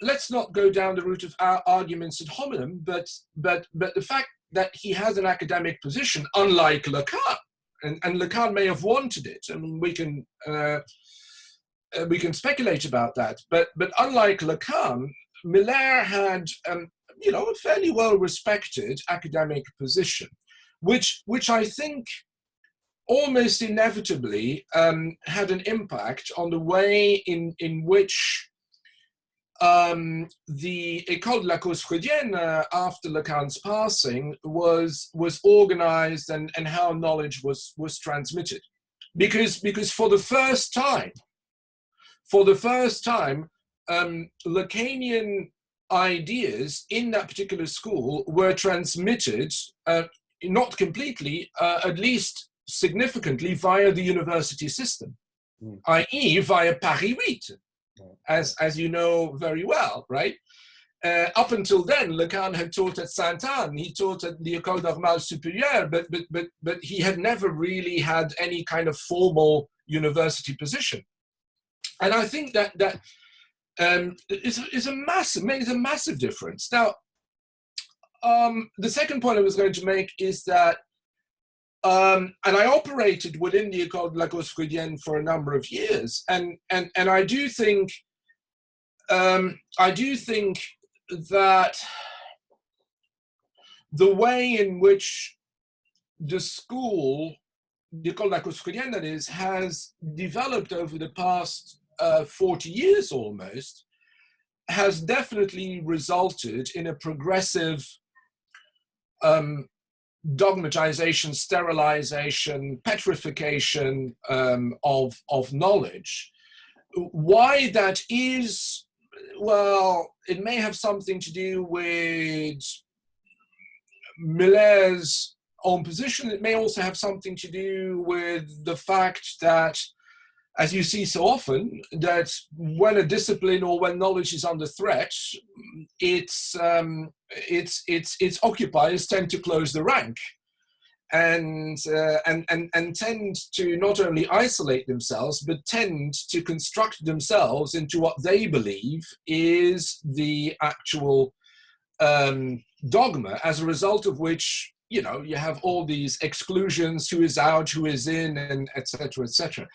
let's not go down the route of arguments ad hominem, but the fact that he has an academic position, unlike Lacan, and Lacan may have wanted it. I mean, we can speculate about that, but unlike Lacan, Miller had a fairly well-respected academic position, which I think almost inevitably had an impact on the way in which the École de la cause freudienne after Lacan's passing was organized and how knowledge was transmitted. Because for the first time, Lacanian ideas in that particular school were transmitted, not completely, at least significantly via the university system, i.e. via Paris 8, as you know very well, right? Up until then, Lacan had taught at Sainte-Anne, he taught at the École Normale Supérieure, but he had never really had any kind of formal university position. And I think that is a massive difference. Now, the second point I was going to make is that, and I operated within the École de la cause freudienne for a number of years, and I do think that the way in which the school, the École de la cause freudienne, that is, has developed over the past 40 years almost, has definitely resulted in a progressive dogmatization, sterilization, petrification of knowledge. Why that is, well, it may have something to do with Miller's own position. It may also have something to do with the fact that, as you see so often, that when a discipline or when knowledge is under threat, its occupiers tend to close the rank and tend to not only isolate themselves, but tend to construct themselves into what they believe is the actual dogma, as a result of which, you have all these exclusions, who is out, who is in, and et cetera, et cetera.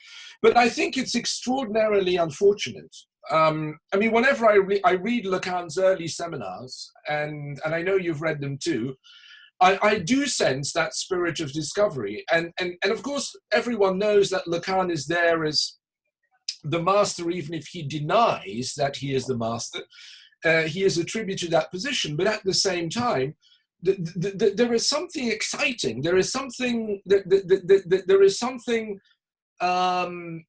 But I think it's extraordinarily unfortunate. I mean, whenever I read Lacan's early seminars, and I know you've read them too, I do sense that spirit of discovery. And of course, everyone knows that Lacan is there as the master, even if he denies that he is the master. He is attributed to that position, but at the same time, there is something exciting. There is something. There is something going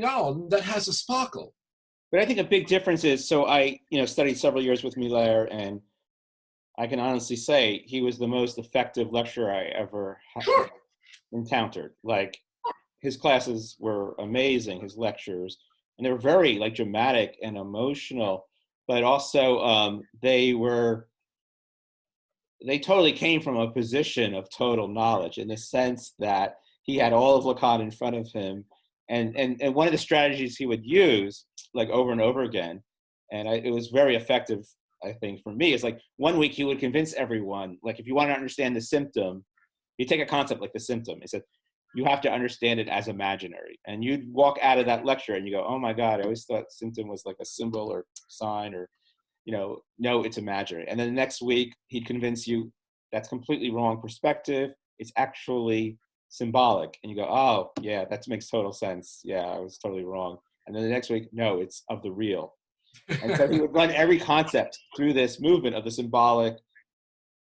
on that has a sparkle. But I think a big difference is, so I, studied several years with Miller, and I can honestly say he was the most effective lecturer I ever Sure. encountered. Like, his classes were amazing, his lectures, and they were very like dramatic and emotional, but also they totally came from a position of total knowledge, in the sense that he had all of Lacan in front of him. And one of the strategies he would use, like, over and over again, and it was very effective, I think, for me, is like, one week he would convince everyone, like, if you want to understand the symptom, you take a concept like the symptom. He said, you have to understand it as imaginary. And you'd walk out of that lecture and you go, oh my God, I always thought symptom was like a symbol or sign, or, no, it's imaginary. And then the next week he'd convince you that's completely wrong perspective. It's actually symbolic. And you go, oh yeah, that makes total sense. Yeah, I was totally wrong. And then the next week, no, it's of the real. And so he would run every concept through this movement of the symbolic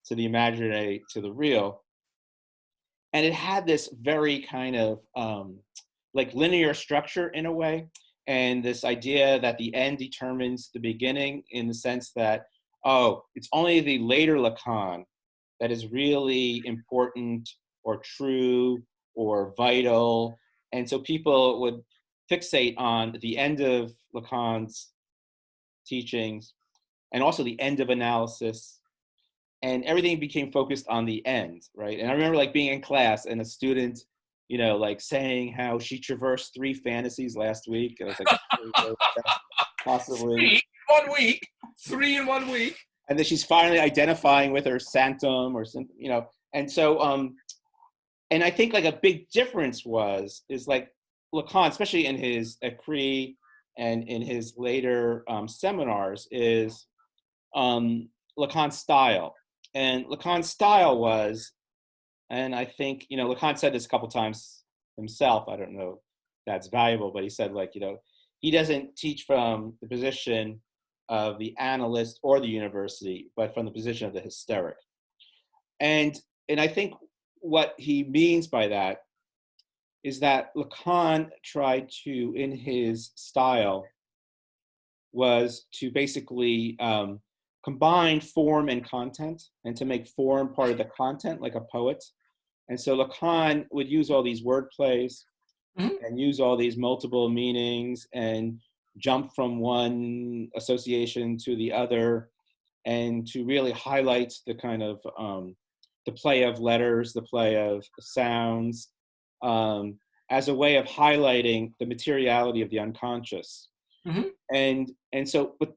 to the imaginary to the real. And it had this very kind of like linear structure in a way. And this idea that the end determines the beginning, in the sense that, oh, it's only the later Lacan that is really important or true or vital. And so people would fixate on the end of Lacan's teachings, and also the end of analysis, and everything became focused on the end, right? And I remember like being in class and a student, like saying how she traversed 3 fantasies last week. And I was like, possibly 3 in 1 week. And then she's finally identifying with her sanctum or something, And so, and I think like a big difference is like Lacan, especially in his Écrits and in his later seminars, is Lacan's style. And Lacan's style was, and I think, Lacan said this a couple times himself, I don't know if that's valuable, but he said, like, he doesn't teach from the position of the analyst or the university, but from the position of the hysteric. And I think what he means by that is that Lacan tried to, in his style, was to basically combine form and content, and to make form part of the content, like a poet. And so Lacan would use all these word plays, and use all these multiple meanings, and jump from one association to the other, and to really highlight the kind of the play of letters, the play of sounds, as a way of highlighting the materiality of the unconscious. And so, but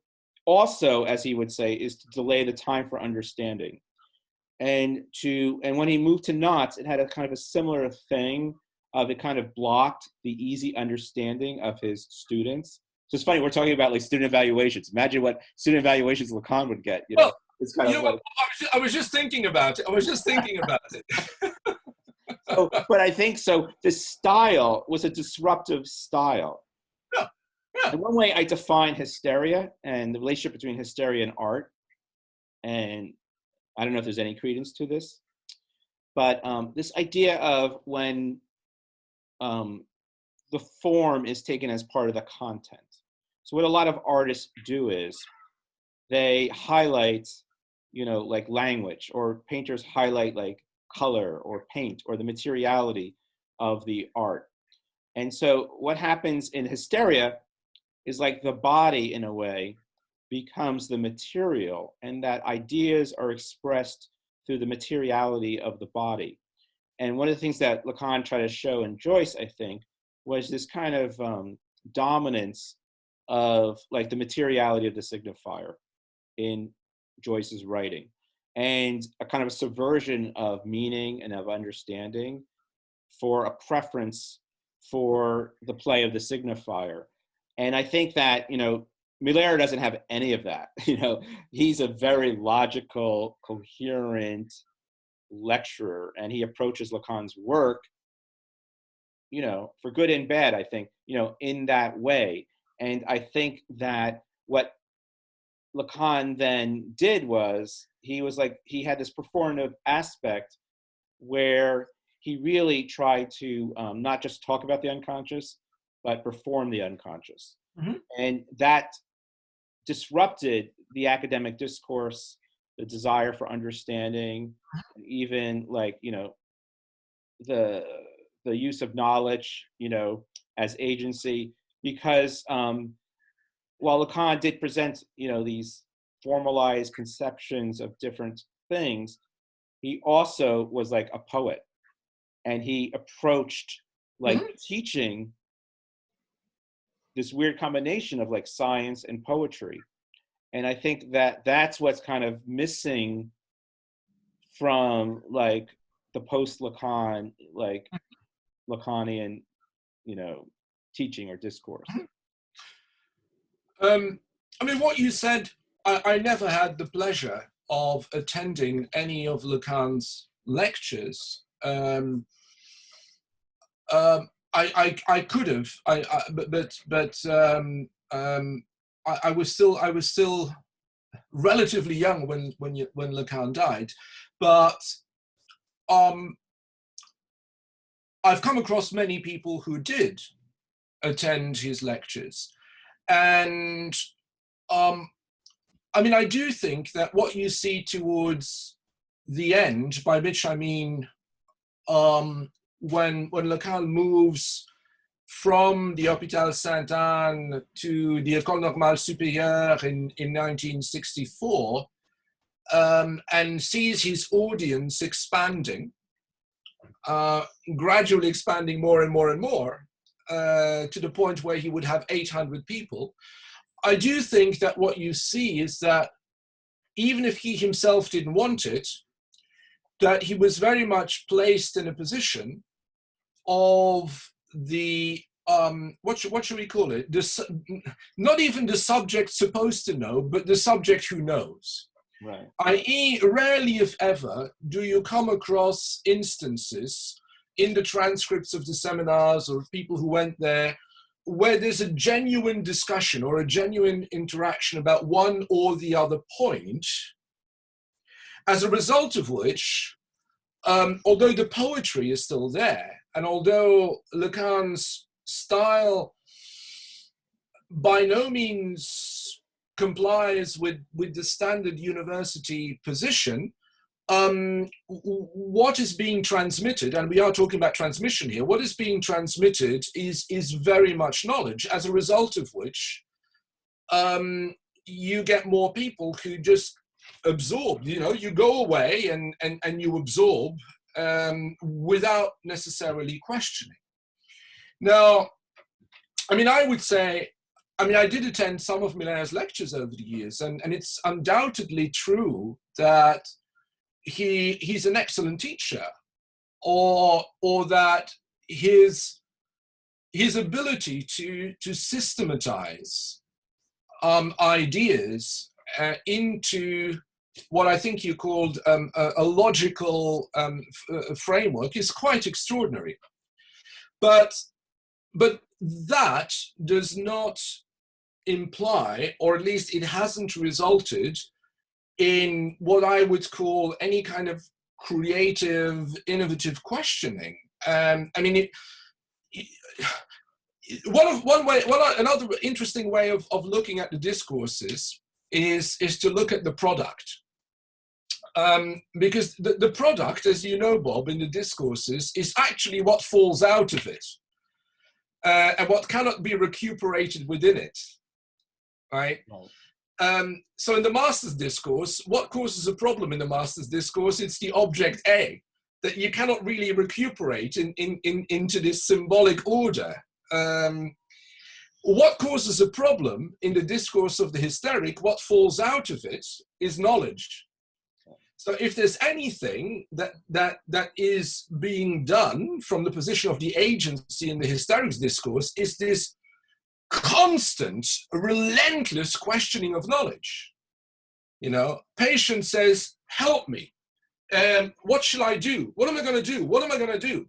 also, as he would say, is to delay the time for understanding. And when he moved to knots, it had a kind of a similar thing of, it kind of blocked the easy understanding of his students. So it's funny, we're talking about like student evaluations. Imagine what student evaluations Lacan would get. Well, it's kind of like, I was just thinking about it. So, but I think so. This style was a disruptive style. Yeah. And one way I define hysteria and the relationship between hysteria and art, and I don't know if there's any credence to this, but this idea of when the form is taken as part of the content. So what a lot of artists do is they highlight, like language, or painters highlight like color or paint or the materiality of the art. And so what happens in hysteria is like the body, in a way, becomes the material, and that ideas are expressed through the materiality of the body. And one of the things that Lacan tried to show in Joyce, I think, was this kind of dominance of like the materiality of the signifier in Joyce's writing, and a kind of a subversion of meaning and of understanding for a preference for the play of the signifier. And I think that, Miller doesn't have any of that. He's a very logical, coherent lecturer, and he approaches Lacan's work, for good and bad, I think, in that way. And I think that what Lacan then did was he had this performative aspect where he really tried to not just talk about the unconscious, but perform the unconscious. Mm-hmm. And that disrupted the academic discourse, the desire for understanding, and even like, the use of knowledge, as agency, because while Lacan did present, these formalized conceptions of different things, he also was like a poet, and he approached like teaching this weird combination of like science and poetry. And I think that that's what's kind of missing from like the post-Lacan, like Lacanian, teaching or discourse. I mean, what you said, I never had the pleasure of attending any of Lacan's lectures. I could have, I was still relatively young when Lacan died, but I've come across many people who did attend his lectures, and I mean, I do think that what you see towards the end, by which I mean when Lacan moves from the Hôpital Sainte-Anne to the École Normale Supérieure in 1964, and sees his audience expanding, gradually expanding more and more and more, to the point where he would have 800 people. I do think that what you see is that even if he himself didn't want it, that he was very much placed in a position of the, what should we call it? Not even the subject supposed to know, but the subject who knows. Right. I.e., rarely, if ever, do you come across instances in the transcripts of the seminars or people who went there where there's a genuine discussion or a genuine interaction about one or the other point, as a result of which, although the poetry is still there, and although Lacan's style by no means complies with the standard university position, what is being transmitted, and we are talking about transmission here, what is being transmitted is very much knowledge, as a result of which you get more people who just absorb, you go away and you absorb without necessarily questioning. Now, I mean, I would say, I did attend some of Miller's lectures over the years, and it's undoubtedly true that he's an excellent teacher, or that his ability to systematize ideas into what I think you called a logical framework is quite extraordinary. But that does not imply, or at least it hasn't resulted in what I would call any kind of creative, innovative questioning. Another interesting way of looking at the discourses is to look at the product. Because the product, as you know, Bob, in the discourses is actually what falls out of it, and what cannot be recuperated within it, right? So in the master's discourse, what causes a problem in the master's discourse? It's the object A, that you cannot really recuperate into this symbolic order. What causes a problem in the discourse of the hysteric, what falls out of it, is knowledge. So if there's anything that is being done from the position of the agency in the hysterics discourse, is this constant, relentless questioning of knowledge. Patient says, help me. What shall I do? What am I going to do? What am I going to do?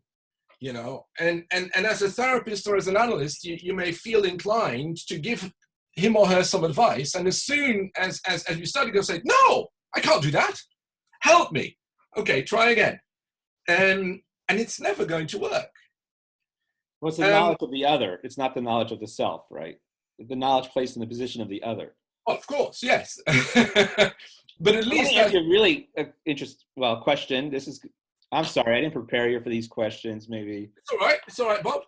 And as a therapist or as an analyst, you may feel inclined to give him or her some advice. And as soon as you start to go say, no, I can't do that. Help me. Okay, try again. And it's never going to work. Well, it's the knowledge of the other. It's not the knowledge of the self, right? The knowledge placed in the position of the other. Of course, yes. But at least let me ask you a really question. I'm sorry, I didn't prepare you for these questions, maybe. It's all right, Bob.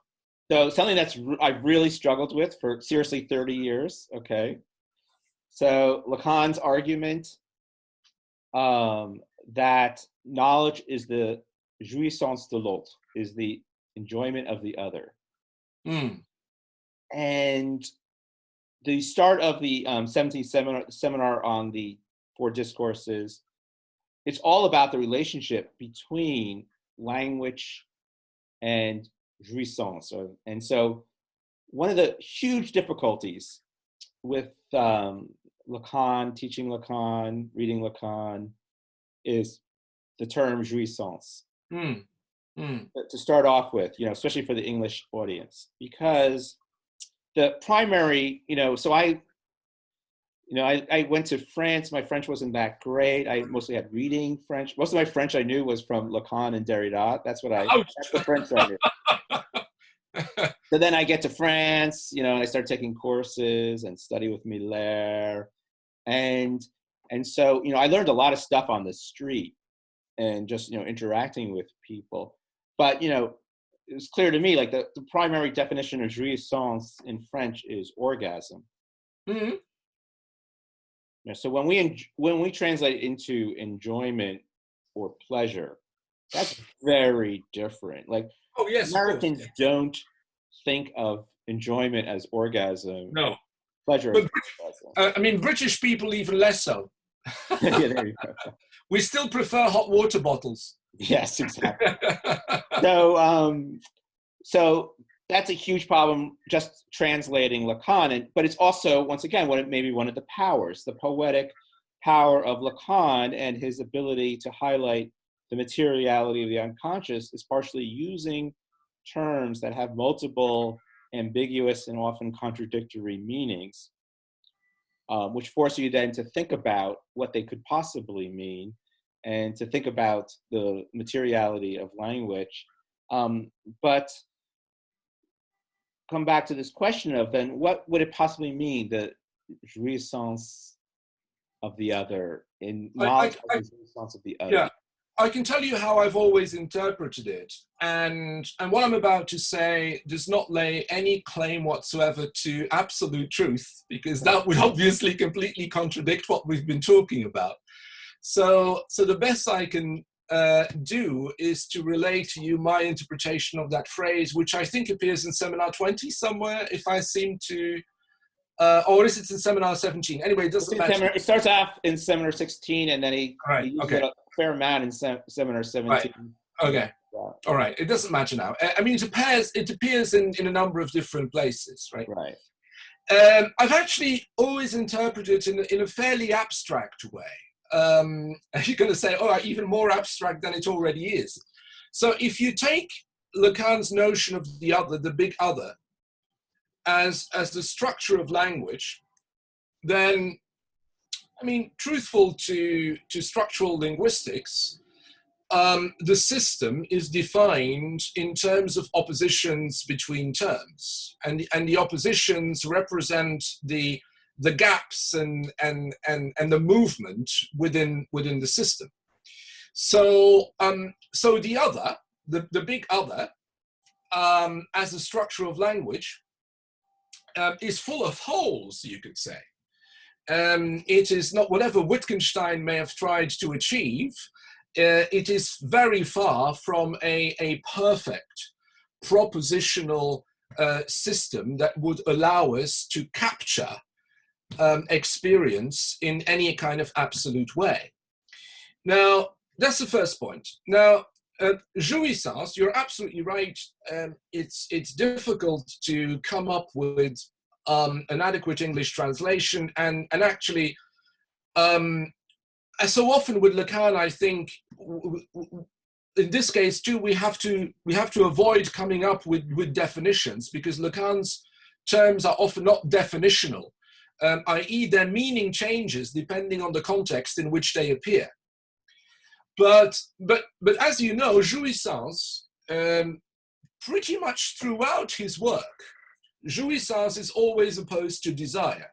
So something I've really struggled with for seriously 30 years, okay? So Lacan's argument that knowledge is the jouissance de l'autre, is the enjoyment of the other. And the start of the 17th seminar on the four discourses, it's all about the relationship between language and jouissance. And so one of the huge difficulties with Lacan, teaching Lacan, reading Lacan, is the term jouissance. To start off with, especially for the English audience, because the primary, so I went to France. My French wasn't that great. I mostly had reading French. Most of my French I knew was from Lacan and Derrida. That's the French I knew. So then I get to France, and I start taking courses and study with Miller. And so, I learned a lot of stuff on the street and just, interacting with people. But, it was clear to me, like the primary definition of jouissance in French is orgasm. Mm-hmm. So when we translate into enjoyment or pleasure, that's very different. Like, oh yes, Americans don't think of enjoyment as orgasm. No, pleasure. But British people even less so. Yeah, there you go. We still prefer hot water bottles. Yes, exactly. So that's a huge problem, just translating Lacan. But it's also, once again, maybe one of the powers, the poetic power of Lacan, and his ability to highlight the materiality of the unconscious is partially using terms that have multiple ambiguous and often contradictory meanings, which force you then to think about what they could possibly mean and to think about the materiality of language. But come back to this question of then what would it possibly mean, the jouissance of the other, in knowledge of the jouissance of the other? Yeah, I can tell you how I've always interpreted it. And what I'm about to say does not lay any claim whatsoever to absolute truth, because that would obviously completely contradict what we've been talking about. So the best I can do is to relay to you my interpretation of that phrase, which I think appears in Seminar 20 somewhere, if I seem to, or is it in Seminar 17? Anyway, it doesn't matter. It starts off in Seminar 16, and then he uses it a fair amount in Seminar 17. Right. Okay. Yeah. All right. It doesn't matter now. I mean, it appears in a number of different places, right? Right. I've actually always interpreted it in a fairly abstract way. You're going to say, all right, even more abstract than it already is. So if you take Lacan's notion of the other, the big other, as the structure of language, then, I mean, truthful to structural linguistics, the system is defined in terms of oppositions between terms, and the oppositions represent the gaps and the movement within the system. So the other, the big other, as a structure of language, is full of holes, you could say. It is not whatever Wittgenstein may have tried to achieve. It is very far from a perfect propositional system that would allow us to capture experience in any kind of absolute way. Now, that's the first point. Now, jouissance, you're absolutely right. It's difficult to come up with an adequate English translation, and actually, as so often with Lacan, I think in this case too, we have to avoid coming up with definitions, because Lacan's terms are often not definitional. i.e. their meaning changes depending on the context in which they appear. But as you know, jouissance, pretty much throughout his work, jouissance is always opposed to desire,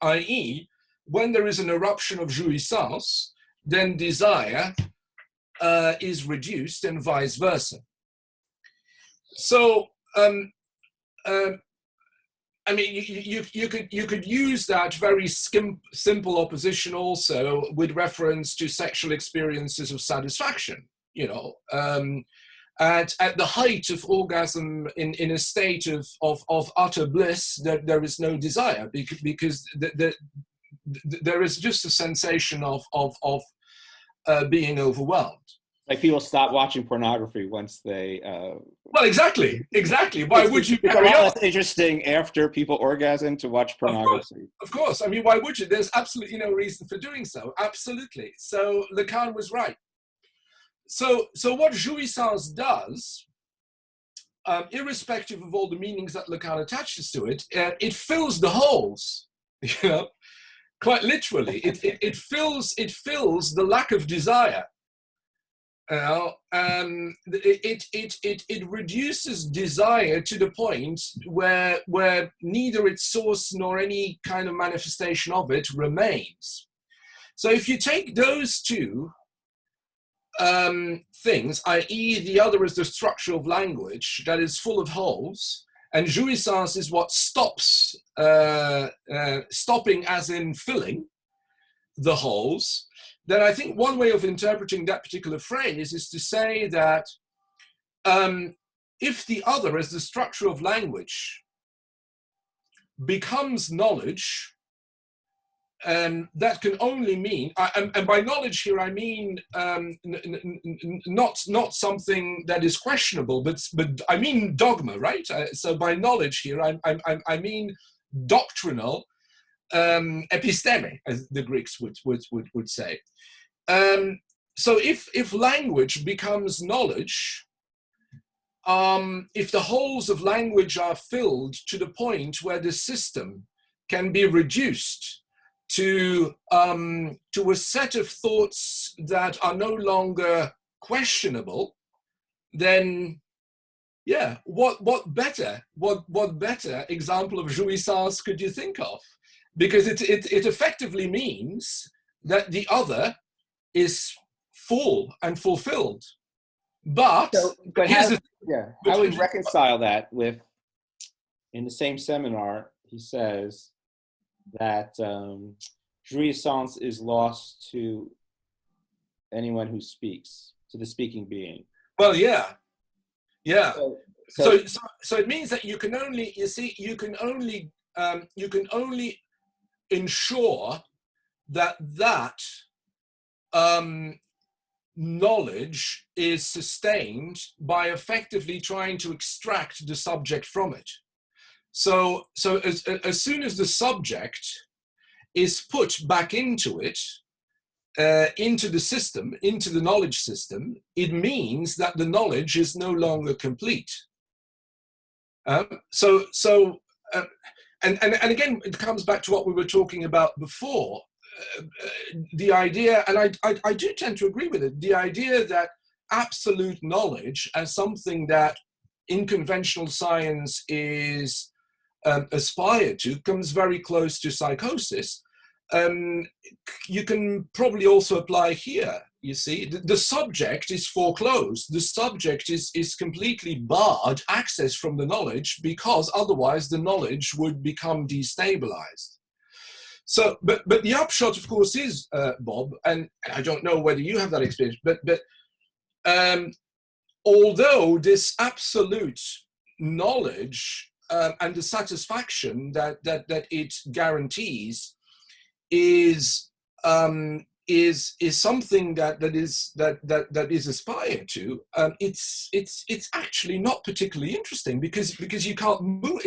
i.e. when there is an eruption of jouissance, then desire is reduced and vice versa. So, I mean, you could use that very simple opposition also with reference to sexual experiences of satisfaction. You know, at the height of orgasm, in a state of utter bliss, there is no desire because there is just a sensation of being overwhelmed. Like people stop watching pornography once they. Well, exactly. Why would you? It's a lot less interesting after people orgasm to watch pornography. Of course. I mean, why would you? There's absolutely no reason for doing so. Absolutely. So Lacan was right. So what jouissance does, irrespective of all the meanings that Lacan attaches to it, it fills the holes. You know, quite literally, it fills the lack of desire. It reduces desire to the point where neither its source nor any kind of manifestation of it remains. So if you take those two things, i.e. the other is the structure of language that is full of holes, and jouissance is what stops, stopping as in filling the holes, then I think one way of interpreting that particular phrase is to say that if the other as the structure of language becomes knowledge, that can only mean, and by knowledge here I mean not something that is questionable, but I mean dogma, right? So by knowledge here I mean doctrinal episteme, as the Greeks would say. So if language becomes knowledge, if the holes of language are filled to the point where the system can be reduced to a set of thoughts that are no longer questionable, then yeah, what better example of jouissance could you think of? Because it effectively means that the other is full and fulfilled. But how would reconcile that with, in the same seminar, he says that jouissance is lost to anyone who speaks, to the speaking being. Well, yeah. So it means that you can only ensure that knowledge is sustained by effectively trying to extract the subject from it. So as soon as the subject is put back into it, into the system, into the knowledge system, it means that the knowledge is no longer complete. And again, it comes back to what we were talking about before. The idea, and I do tend to agree with it, the idea that absolute knowledge as something that in conventional science is aspired to comes very close to psychosis. You can probably also apply here. You see, the subject is foreclosed. The subject is completely barred access from the knowledge, because otherwise the knowledge would become destabilized. So, but the upshot, of course, is, Bob, and I don't know whether you have that experience, but although this absolute knowledge and the satisfaction that it guarantees is something that is aspired to, it's actually not particularly interesting because you can't move.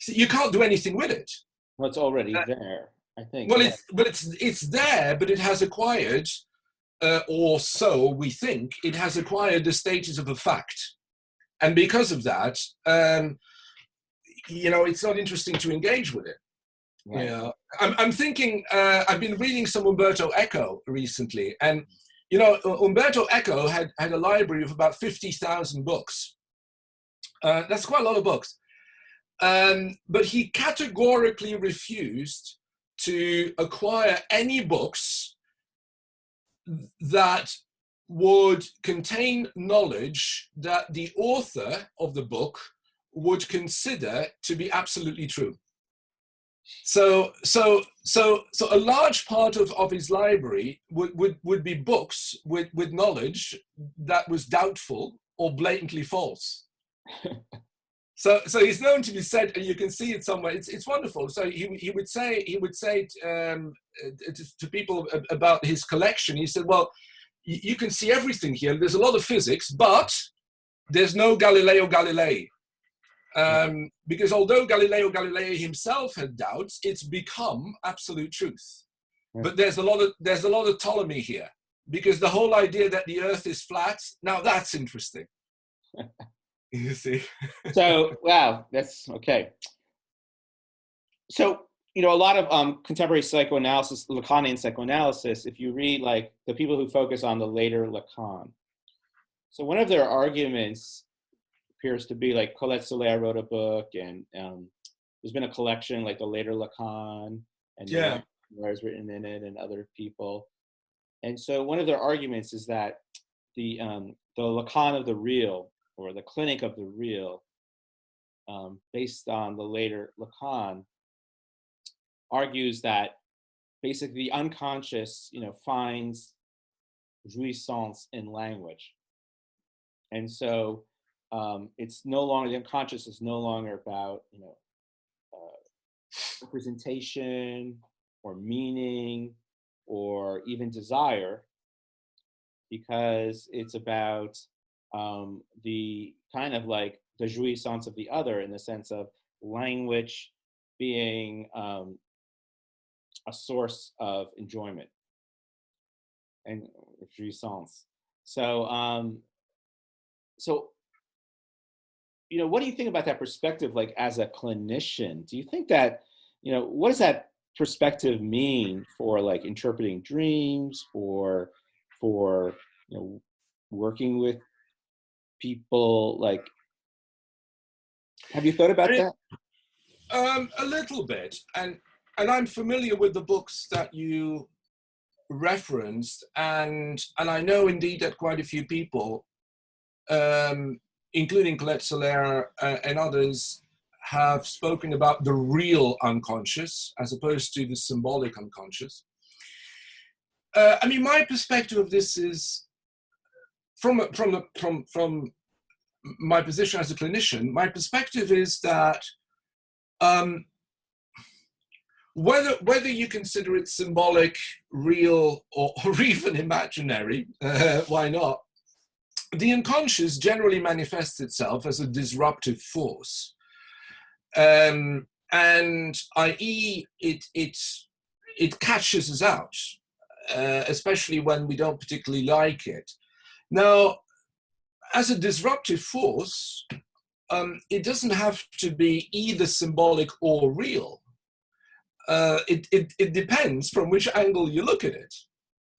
You can't do anything with it. Well, it's already there, I think. Well, it's there, but it has acquired, or so we think, it has acquired the status of a fact, and because of that, it's not interesting to engage with it. Right. Yeah, I'm thinking. I've been reading some Umberto Eco recently, and you know, Umberto Eco had a library of about 50,000 books. That's quite a lot of books. But he categorically refused to acquire any books that would contain knowledge that the author of the book would consider to be absolutely true. So a large part of his library would be books with knowledge that was doubtful or blatantly false. So he's known to be said, and you can see it somewhere. It's wonderful. So he would say to people about his collection. He said, "Well, you can see everything here. There's a lot of physics, but there's no Galileo Galilei, because although Galileo Galilei himself had doubts, it's become absolute truth. But there's a lot of Ptolemy here, because the whole idea that the Earth is flat. Now that's interesting." You see. So wow, that's okay. So you know, a lot of contemporary psychoanalysis, Lacanian psychoanalysis, if you read like the people who focus on the later Lacan, so one of their arguments appears to be like Colette Solaire wrote a book, and there's been a collection like the later Lacan, and Yeah. Solaire's written in it, and other people. And so one of their arguments is that the Lacan of the real, or the clinic of the real, based on the later Lacan, argues that basically the unconscious, you know, finds jouissance in language, and so it's no longer, the unconscious is no longer about, you know, representation or meaning or even desire, because it's about the kind of like the jouissance of the other, in the sense of language being a source of enjoyment and jouissance. So, so you know, what do you think about that perspective? Like as a clinician, do you think that, you know, what does that perspective mean for like interpreting dreams, or for, you know, working with people? Like, have you thought about that? A little bit, and I'm familiar with the books that you referenced, and I know indeed that quite a few people, including Colette Solaire and others, have spoken about the real unconscious as opposed to the symbolic unconscious. I mean, my perspective of this is from my position as a clinician. My perspective is that whether you consider it symbolic, real, or even imaginary, why not? The unconscious generally manifests itself as a disruptive force, and i.e., it catches us out, especially when we don't particularly like it. Now, as a disruptive force, it doesn't have to be either symbolic or real. It depends from which angle you look at it,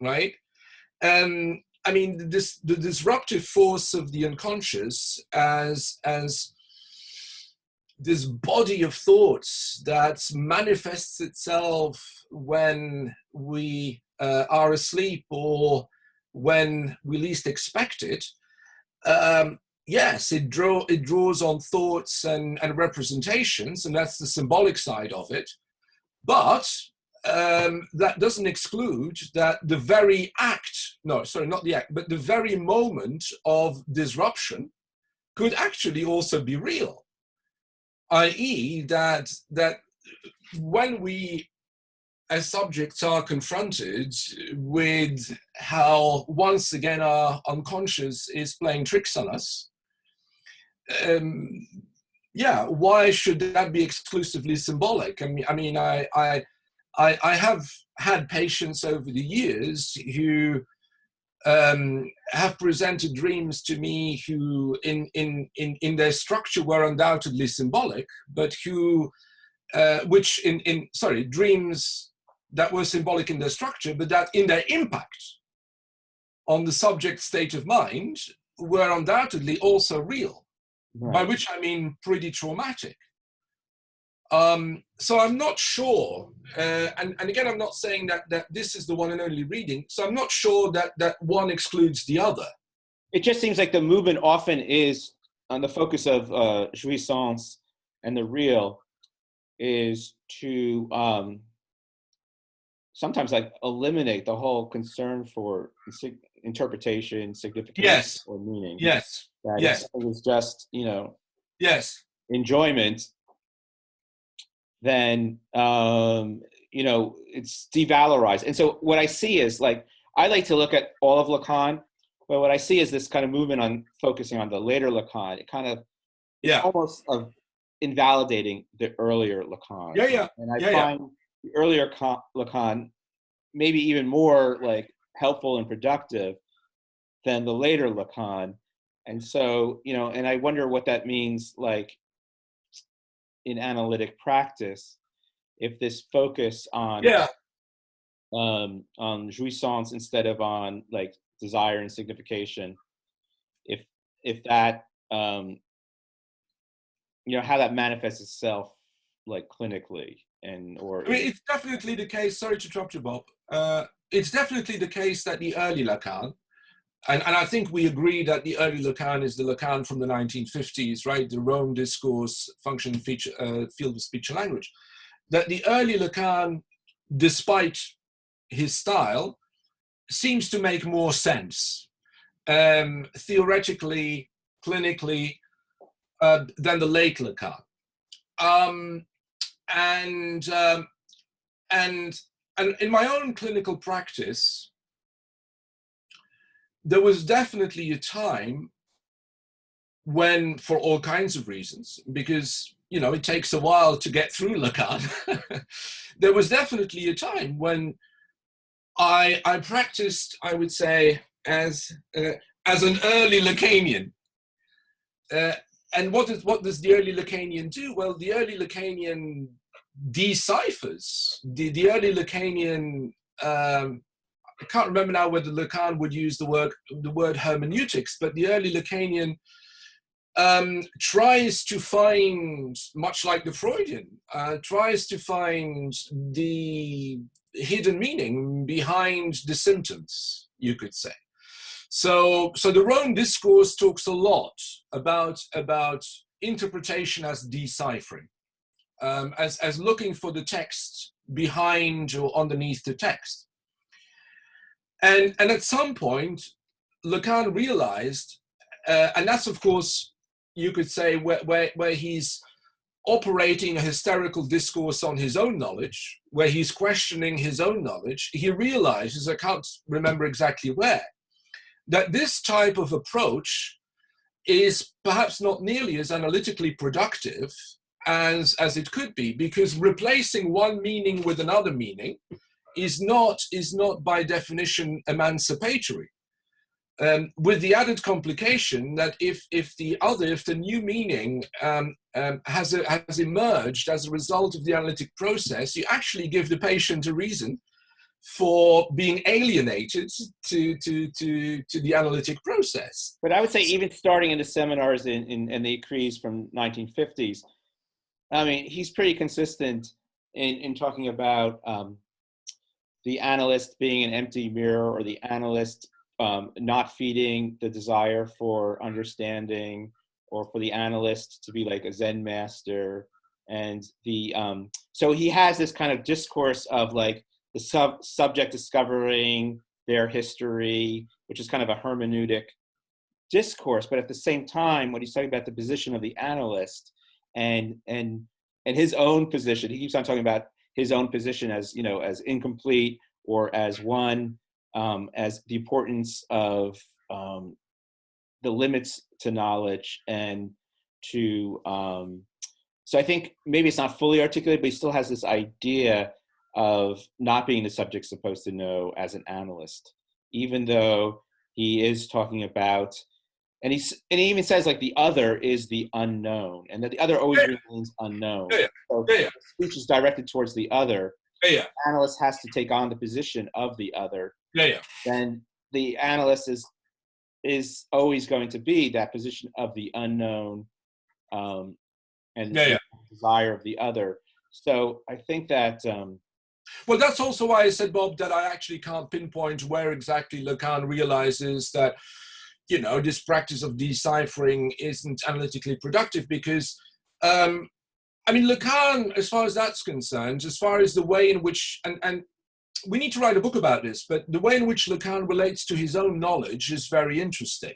right? I mean, the disruptive force of the unconscious as this body of thoughts that manifests itself when we are asleep or when we least expect it. Yes, it draws on thoughts and representations, and that's the symbolic side of it. But that doesn't exclude that the very but the very moment of disruption could actually also be real. I.e., that when we as subjects are confronted with how once again our unconscious is playing tricks on us, why should that be exclusively symbolic? I have had patients over the years who have presented dreams to me who in their structure were undoubtedly symbolic, but who which dreams that were symbolic in their structure, but that in their impact on the subject state of mind were undoubtedly also real, Right. by which I mean pretty traumatic. So I'm not sure, and again, I'm not saying that this is the one and only reading, so I'm not sure that one excludes the other. It just seems like the movement often is on the focus of jouissance, and the real is to sometimes like eliminate the whole concern for interpretation, significance, Yes. or meaning. Yes. That Yes. it was just, yes, enjoyment, then it's devalorized. And so what I see is, like, I like to look at all of Lacan, but what I see is this kind of movement on focusing on the later Lacan. It kind of almost of invalidating the earlier Lacan. And I find the earlier Lacan maybe even more like helpful and productive than the later Lacan. And so, and I wonder what that means, like, in analytic practice, if this focus on jouissance instead of on like desire and signification, if that how that manifests itself like clinically, it's definitely the case. Sorry to interrupt you, Bob. It's definitely the case that the early Lacan, and I think we agree that the early Lacan is the Lacan from the 1950s, right? The Rome discourse, function, feature, field of speech and language. That the early Lacan, despite his style, seems to make more sense theoretically, clinically, than the late Lacan. And in my own clinical practice, there was definitely a time when, for all kinds of reasons, because it takes a while to get through Lacan, there was definitely a time when I practiced, I would say, as an early Lacanian. And what does the early Lacanian do? Well, the early Lacanian deciphers. The early Lacanian, I can't remember now whether Lacan would use the word hermeneutics, but the early Lacanian tries to find, much like the Freudian, tries to find the hidden meaning behind the symptoms, you could say. So the Rome discourse talks a lot about interpretation as deciphering, as looking for the text behind or underneath the text. And at some point, Lacan realized, and that's of course, you could say, where he's operating a hysterical discourse on his own knowledge, where he's questioning his own knowledge, he realizes, I can't remember exactly where, that this type of approach is perhaps not nearly as analytically productive as it could be, because replacing one meaning with another meaning is not by definition emancipatory. With the added complication that if the new meaning has emerged as a result of the analytic process, you actually give the patient a reason for being alienated to the analytic process. But I would say, even starting in the seminars in the Ecries from 1950s, I mean, he's pretty consistent in talking about the analyst being an empty mirror, or the analyst not feeding the desire for understanding, or for the analyst to be like a Zen master. And so he has this kind of discourse of like the subject discovering their history, which is kind of a hermeneutic discourse. But at the same time, when he's talking about the position of the analyst and his own position, he keeps on talking about his own position as, as incomplete, or as one, as the importance of the limits to knowledge, and to, so I think maybe it's not fully articulated, but he still has this idea of not being the subject supposed to know as an analyst, even though he is talking about And he even says like the other is the unknown, and that the other always Yeah, remains unknown. yeah, So yeah, yeah, the speech is directed towards the other. yeah, yeah, The analyst has to take on the position of the other. yeah, yeah. Then the analyst is always going to be that position of the unknown, and Yeah, the yeah. desire of the other. So I think that Well, that's also why I said, Bob, that I actually can't pinpoint where exactly Lacan realizes that, this practice of deciphering isn't analytically productive because, Lacan, as far as that's concerned, as far as the way in which, and we need to write a book about this, but the way in which Lacan relates to his own knowledge is very interesting.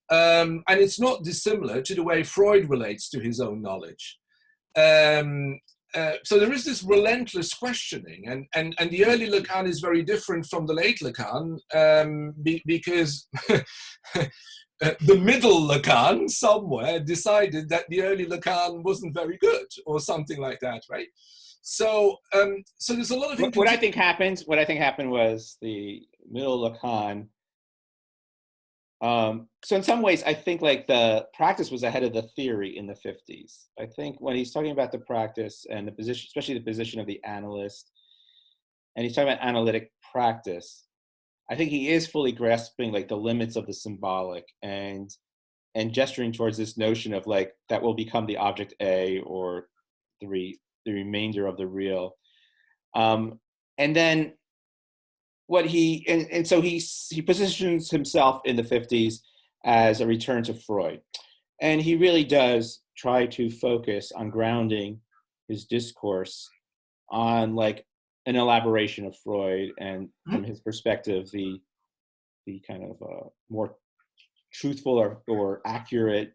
And it's not dissimilar to the way Freud relates to his own knowledge. So there is this relentless questioning, and the early Lacan is very different from the late Lacan because the middle Lacan somewhere decided that the early Lacan wasn't very good or something like that, right? So there's a lot of what I think happened. What I think happened was the middle Lacan. So in some ways, I think like the practice was ahead of the theory in the 50s. I think when he's talking about the practice and the position, especially the position of the analyst, and he's talking about analytic practice, I think he is fully grasping like the limits of the symbolic and gesturing towards this notion of like that will become the object A or the remainder of the real. And then what he and so he positions himself in the 50s as a return to Freud, and he really does try to focus on grounding his discourse on like an elaboration of Freud, and from his perspective the kind of more truthful or accurate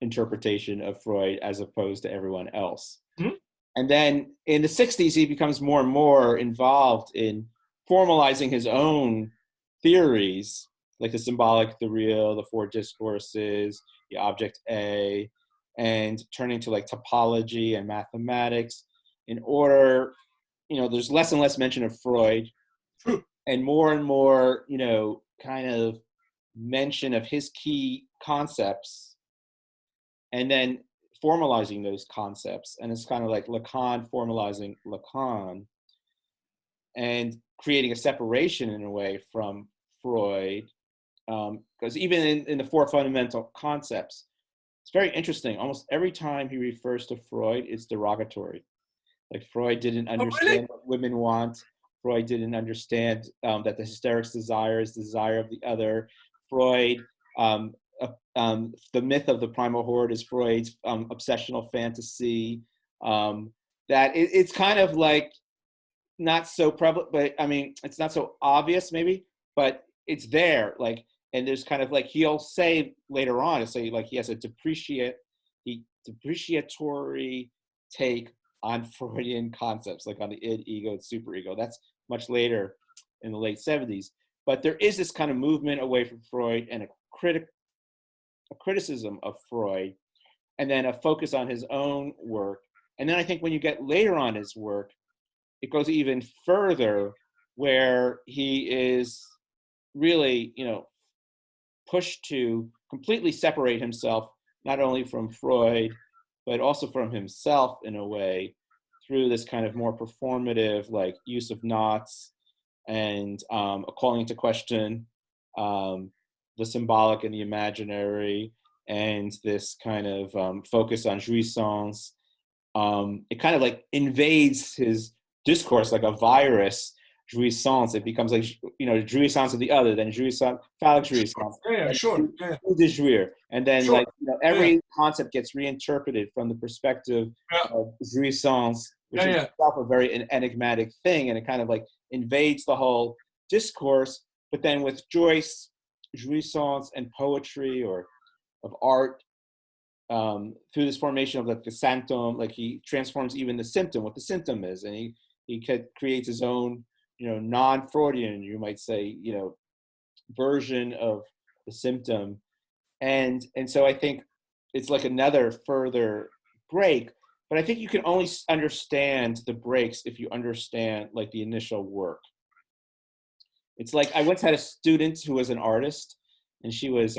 interpretation of Freud as opposed to everyone else. Mhm. And then in the 60s, he becomes more and more involved in formalizing his own theories, like the symbolic, the real, the four discourses, the object A, and turning to like topology and mathematics in order, there's less and less mention of Freud and more, kind of mention of his key concepts, and then formalizing those concepts. And it's kind of like Lacan formalizing Lacan and creating a separation in a way from Freud. Because even in the four fundamental concepts, it's very interesting. Almost every time he refers to Freud, it's derogatory. Like Freud didn't Oh, really? understand what women want. Freud didn't understand that the hysteric's desire is the desire of the other. Freud, the myth of the primal horde is Freud's obsessional fantasy. It's kind of like not so prevalent, but I mean, it's not so obvious maybe, but it's there. Like, and there's kind of like, he'll say later on, he'll say like he has a depreciatory take on Freudian concepts, like on the id, ego, and superego. That's much later in the late 70s. But there is this kind of movement away from Freud and a criticism of Freud, and then a focus on his own work. And then I think when you get later on his work, it goes even further, where he is really, pushed to completely separate himself, not only from Freud, but also from himself in a way, through this kind of more performative, like use of knots and a calling into question the symbolic and the imaginary, and this kind of focus on jouissance. It kind of like invades his discourse like a virus. Jouissance, it becomes like, jouissance of the other, then jouissance, phallic jouissance, Yeah, then sure. Yeah, de jouir, and then sure. like every concept gets reinterpreted from the perspective Yeah, of jouissance, which yeah, is yeah. itself a very enigmatic thing, and it kind of like invades the whole discourse. But then with Joyce, jouissance and poetry or of art, through this formation of like the symptom, like he transforms even the symptom, what the symptom is, and he creates his own, non-Freudian, you might say, version of the symptom, and so I think it's like another further break. But I think you can only understand the breaks if you understand like the initial work. It's like I once had a student who was an artist, and she was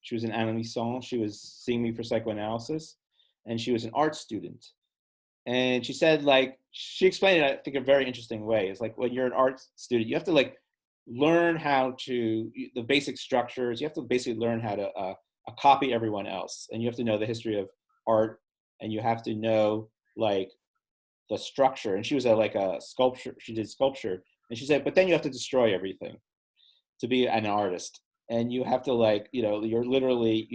She was in Annemaison. She was seeing me for psychoanalysis, and she was an art student. And she said, like, she explained it, I think, a very interesting way. It's like when you're an art student, you have to like learn how to the basic structures. You have to basically learn how to copy everyone else, and you have to know the history of art, and you have to know like the structure. And she was like a sculpture. She did sculpture, and she said, but then you have to destroy everything to be an artist, and you have to like, you're literally,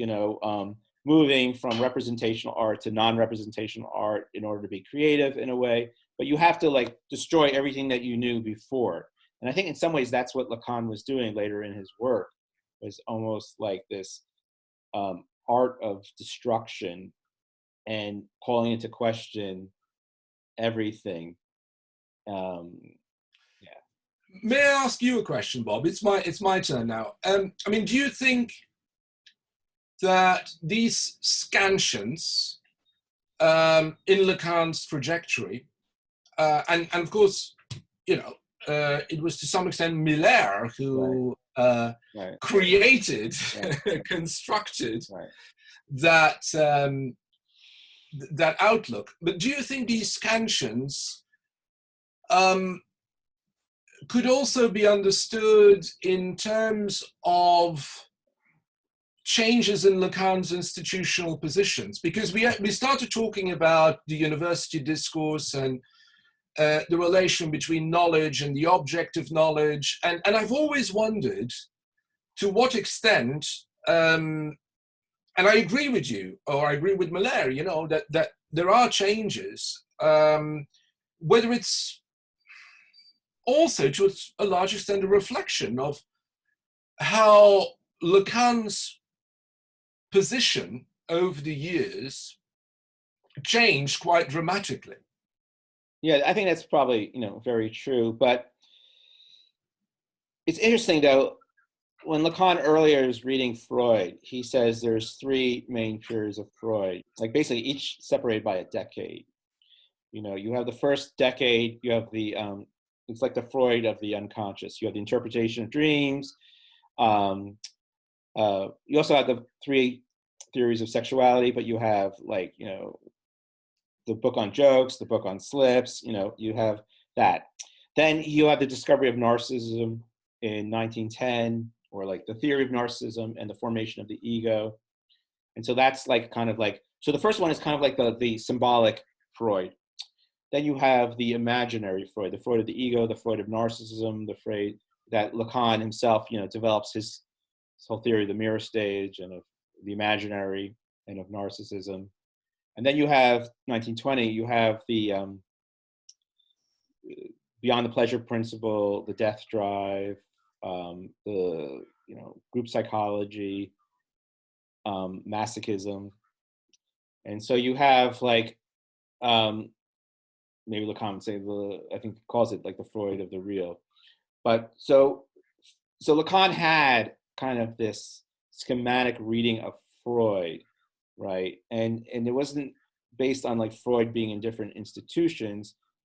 moving from representational art to non-representational art in order to be creative in a way, but you have to like destroy everything that you knew before. And I think in some ways that's what Lacan was doing later in his work, was almost like this art of destruction and calling into question everything. May I ask you a question, Bob? It's my turn now. I mean, do you think that these scansions in Lacan's trajectory, and of course, it was to some extent Miller who created, constructed that that outlook. But do you think these scansions could also be understood in terms of changes in Lacan's institutional positions? Because we started talking about the university discourse and the relation between knowledge and the object of knowledge. And I've always wondered to what extent, and I agree with you, or I agree with Miller, that there are changes, whether it's also to a large extent a reflection of how Lacan's position over the years changed quite dramatically. Yeah, I think that's probably, very true. But it's interesting, though, when Lacan earlier was reading Freud, he says there's three main periods of Freud, like basically each separated by a decade. You have the first decade, you have the, it's like the Freud of the unconscious. You have the interpretation of dreams. You also have the three theories of sexuality, but you have like, the book on jokes, the book on slips, you have that. Then you have the discovery of narcissism in 1910, or like the theory of narcissism and the formation of the ego. And so that's like kind of like, so the first one is kind of like the symbolic Freud. Then you have the imaginary Freud, the Freud of the ego, the Freud of narcissism, the Freud that Lacan himself, develops his whole theory of the mirror stage and of the imaginary and of narcissism. And then you have 1920, you have the beyond the pleasure principle, the death drive, the group psychology, masochism. And so you have like, maybe Lacan would say I think he calls it like the Freud of the real. But so Lacan had kind of this schematic reading of Freud, right? And it wasn't based on like Freud being in different institutions.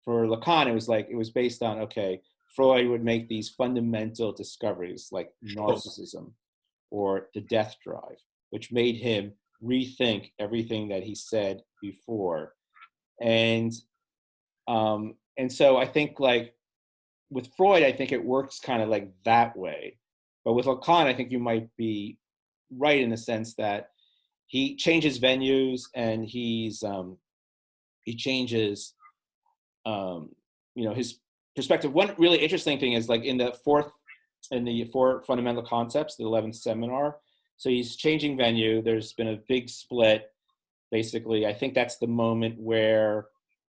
For Lacan, it was based on, okay, Freud would make these fundamental discoveries like narcissism or the death drive, which made him rethink everything that he said before. And so I think like with Freud, I think it works kind of like that way. But with Lacan, I think you might be right in the sense that he changes venues and he changes, his perspective. One really interesting thing is like in the four fundamental concepts, the 11th seminar. So he's changing venue. There's been a big split. Basically, I think that's the moment where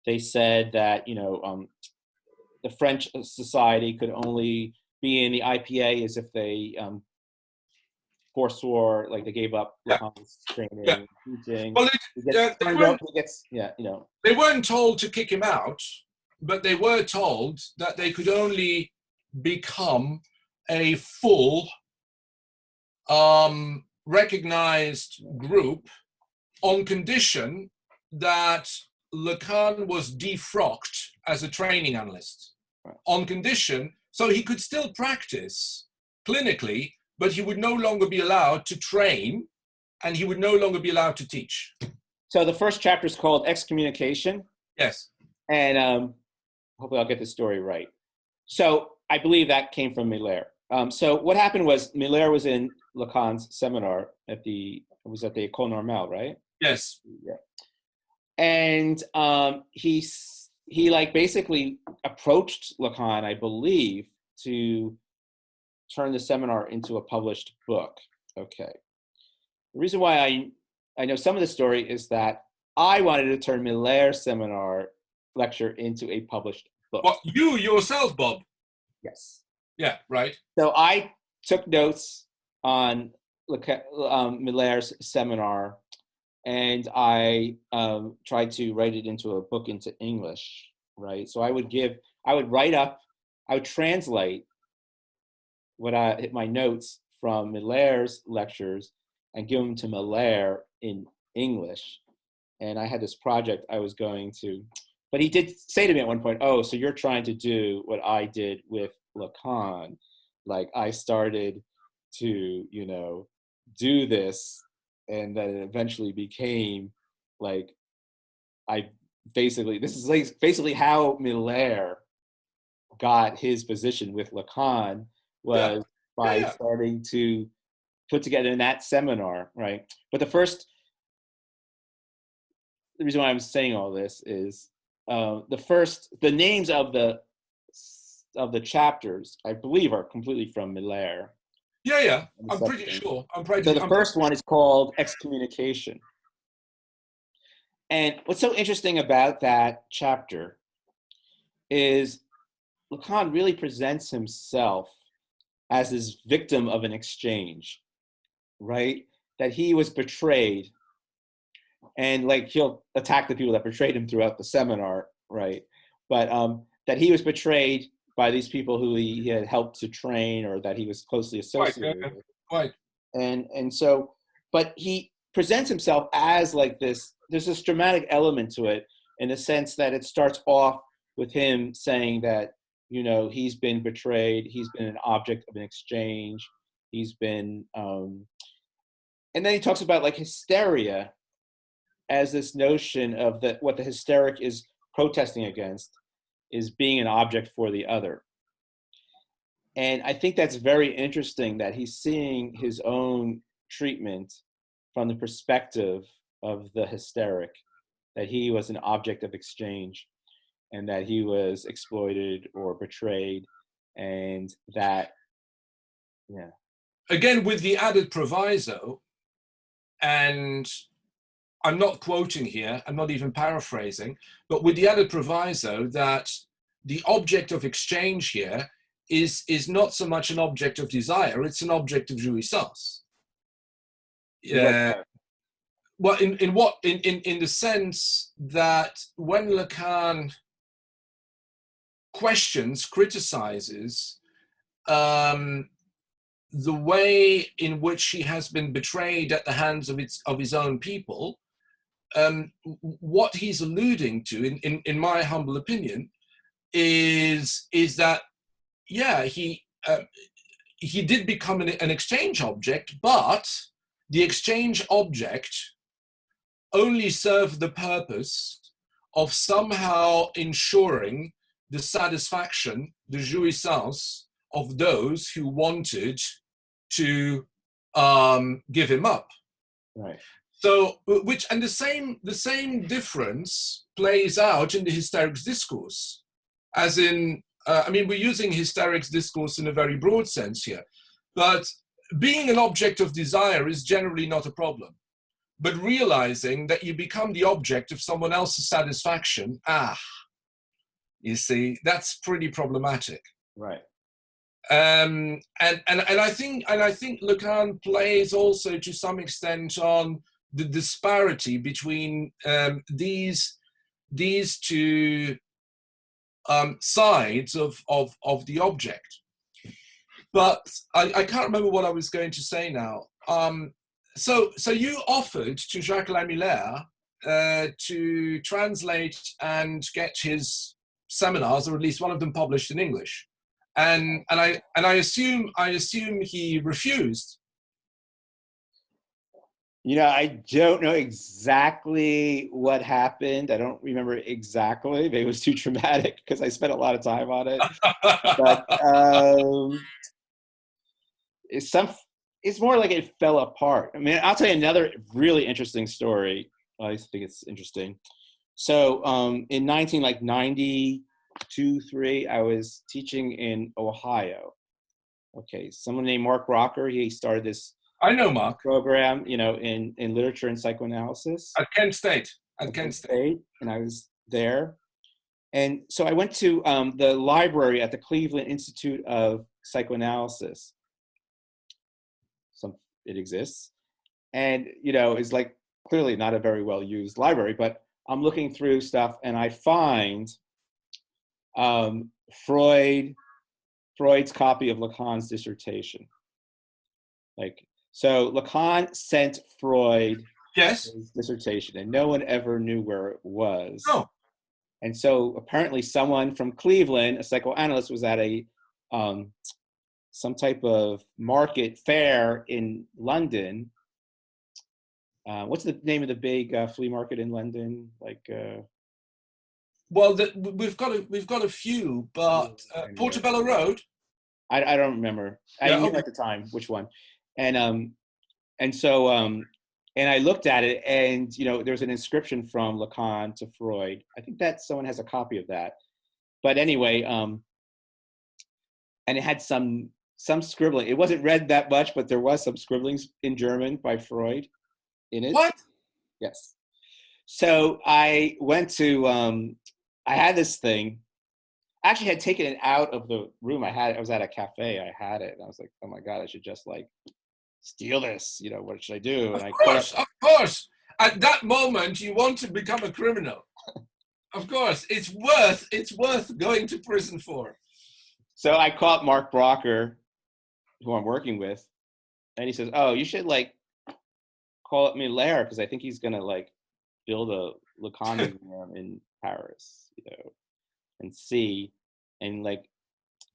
they said that, the French society could only be in the IPA as if they forswore, like they gave up Lacan's training, teaching. Well, they weren't told to kick him out, but they were told that they could only become a full recognized group on condition that Lacan was defrocked as a training analyst, on condition, so he could still practice clinically, but he would no longer be allowed to train, and he would no longer be allowed to teach. So the first chapter is called Excommunication. Yes. And hopefully I'll get the story right. So I believe that came from Miller. So what happened was Miller was in Lacan's seminar at the École Normale, right? Yes. Yeah. And he like basically approached Lacan, I believe, to turn the seminar into a published book. Okay. The reason why I know some of the story is that I wanted to turn Miller's seminar lecture into a published book. What, you yourself, Bob? Yes. Yeah, right. So I took notes on Miller's seminar, and I tried to write it into a book into English, right? So I would translate my notes from Miller's lectures and give them to Miller in English. And I had this project I was going to, but he did say to me at one point, "Oh, so you're trying to do what I did with Lacan. Like I started to, do this, and then it eventually became like, this is like basically how Miller got his position with Lacan was by starting to put together in that seminar, right? But the reason why I'm saying all this is the names of the chapters, I believe, are completely from Miller. Yeah. I'm pretty sure. So the first one is called Excommunication. And what's so interesting about that chapter is Lacan really presents himself as this victim of an exchange, right? That he was betrayed, and like he'll attack the people that betrayed him throughout the seminar, right? But that he was betrayed by these people who he had helped to train, or that he was closely associated with. Right. And so, but he presents himself as like this. There's this dramatic element to it, in the sense that it starts off with him saying that, he's been betrayed, he's been an object of an exchange, he's been, and then he talks about like hysteria as this notion of what the hysteric is protesting against is being an object for the other. And I think that's very interesting that he's seeing his own treatment from the perspective of the hysteric, that he was an object of exchange, and that he was exploited or betrayed, and that, Again, with the added proviso, and I'm not quoting here, I'm not even paraphrasing, but with the added proviso that the object of exchange here is not so much an object of desire, it's an object of jouissance. Well, in the sense that when Lacan criticizes the way in which he has been betrayed at the hands of his own people, what he's alluding to, in my humble opinion, is that he did become an exchange object, but the exchange object only served the purpose of somehow ensuring the satisfaction, the jouissance of those who wanted to give him up. Right. So, the same difference plays out in the hysterics discourse, as in, we're using hysterics discourse in a very broad sense here, but being an object of desire is generally not a problem. But realizing that you become the object of someone else's satisfaction, you see, that's pretty problematic. Right. And I think Lacan plays also to some extent on the disparity between these two sides of the object. But I can't remember what I was going to say now. So you offered to Jacques-Alain Miller to translate and get his seminars, or at least one of them, published in English. and I assume he refused. I don't know exactly what happened. I don't remember exactly. Maybe it was too traumatic because I spent a lot of time on it. But it's more like it fell apart. I mean, I'll tell you another really interesting story. I think it's interesting. So in 1992, 3, I was teaching in Ohio. Okay, someone named Mark Rocker, he started this I know Mark. program, in literature and psychoanalysis. At Kent State. At Kent State. And I was there. And so I went to the library at the Cleveland Institute of Psychoanalysis. It exists. And, it's like clearly not a very well used library, but I'm looking through stuff and I find Freud's copy of Lacan's dissertation. So Lacan sent Freud his dissertation and no one ever knew where it was. Oh. And so apparently someone from Cleveland, a psychoanalyst, was at a some type of market fair in London. What's the name of the big flea market in London? Well, we've got a few, but Portobello Road. I don't remember. I knew at the time which one, and so I looked at it, and there's an inscription from Lacan to Freud. I think that someone has a copy of that, but anyway, and it had some scribbling. It wasn't read that much, but there was some scribblings in German by Freud in it. What? Yes. So I went to. I had this thing. I actually had taken it out of the room. I was at a cafe. I had it, and I was like, "Oh my god, I should just steal this. What should I do?" And of course. At that moment, you want to become a criminal. Of course, it's worth going to prison for. So I caught Mark Brocker, who I'm working with, and he says, "Oh, you should call up Miller because I think he's gonna build a Lacan museum in Paris, and see." And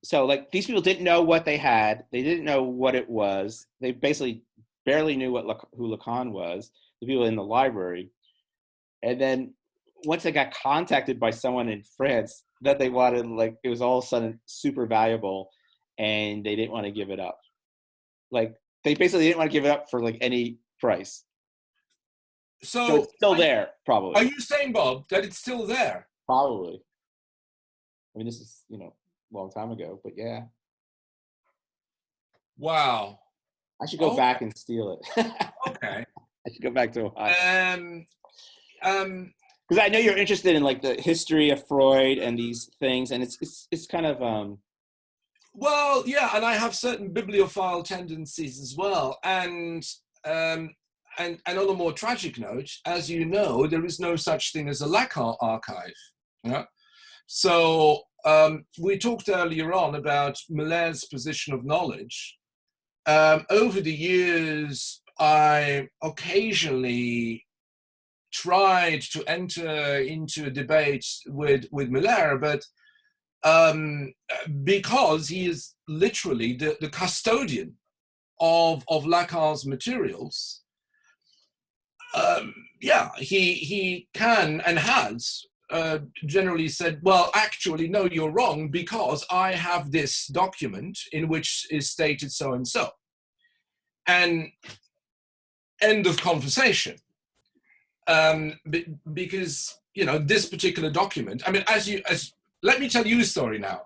so these people didn't know what they had. They didn't know what it was. They basically barely knew who Lacan was, the people in the library. And then once they got contacted by someone in France that they wanted, it was all of a sudden super valuable, and they didn't want to give it up. They basically didn't want to give it up for any price. So it's still there, probably. Are you saying, Bob, that it's still there? Probably. I mean, this is, a long time ago, but yeah. Wow. I should go back and steal it. Okay. I should go back to Ohio. Because I know you're interested in the history of Freud and these things, and it's kind of Well, yeah, and I have certain bibliophile tendencies as well, and on a more tragic note, as you know, there is no such thing as a Lacan archive. Yeah. So we talked earlier on about Miller's position of knowledge. Over the years, I occasionally tried to enter into a debate with Miller, but because he is literally the custodian of Lacan's materials, he can and has generally said, well, actually, no, you're wrong, because I have this document in which is stated so and so. And end of conversation. Because, this particular document, I mean, let me tell you a story now.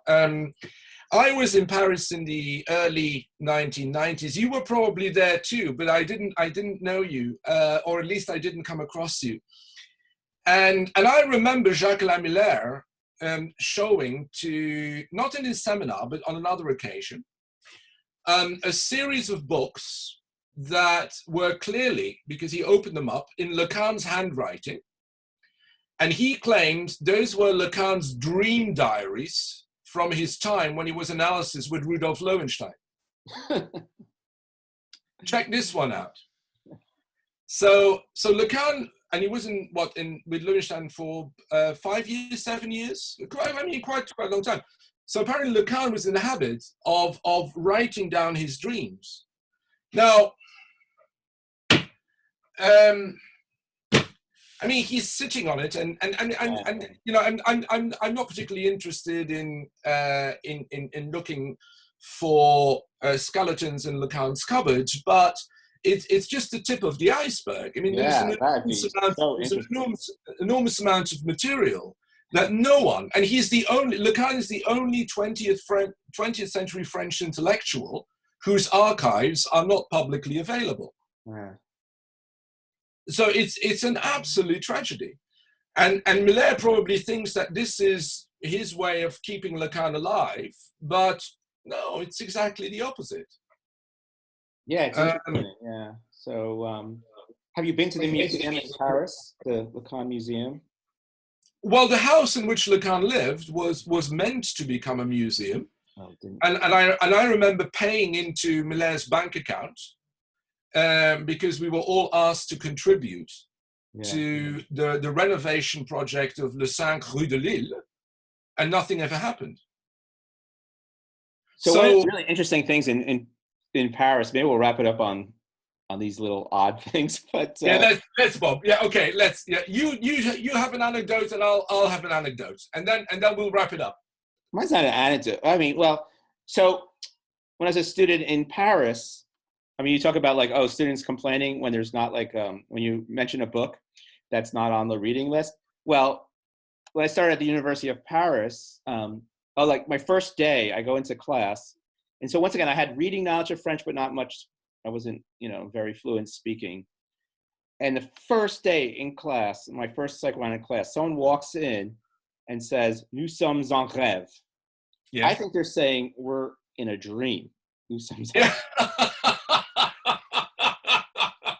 I was in Paris in the early 1990s. You were probably there too, but I didn't know you, or at least I didn't come across you. And I remember Jacques Lamillard showing to, not in his seminar, but on another occasion, a series of books that were clearly, because he opened them up, in Lacan's handwriting. And he claimed those were Lacan's dream diaries from his time when he was analysis with Rudolf Loewenstein. Check this one out. So Lacan, and he was with Loewenstein for 5 years, 7 years, quite a long time. So apparently Lacan was in the habit of writing down his dreams. Now, I mean, he's sitting on it, and you know, I'm not particularly interested in looking for skeletons in Lacan's cupboards, but it's just the tip of the iceberg. I mean, there's an enormous amount of material that no one, and Lacan is the only 20th century French intellectual whose archives are not publicly available. Yeah. So it's an absolute tragedy. And Millet probably thinks that this is his way of keeping Lacan alive, but no, it's exactly the opposite. Yeah, it's interesting. Yeah. So have you been to the museum in Paris, the Lacan Museum? Well, the house in which Lacan lived was meant to become a museum. Oh, and I remember paying into Millet's bank account because we were all asked to contribute to the renovation project of Le 5 Rue de Lille, and nothing ever happened. So one of the really interesting things in Paris, maybe we'll wrap it up on these little odd things, but yeah, let's Bob. Yeah, okay, let's. Yeah, you have an anecdote, and I'll have an anecdote, and then we'll wrap it up. Mine's not an anecdote. I mean, well, so when I was a student in Paris, I mean, you talk about like, oh, students complaining when there's not like, when you mention a book that's not on the reading list. Well, when I started at the University of Paris, like my first day, I go into class. And so once again, I had reading knowledge of French, but not much. I wasn't, very fluent speaking. And the first day in class, my first psychoanalytic class, someone walks in and says, "Nous sommes en rêve." Yeah. I think they're saying we're in a dream. Nous sommes en rêve.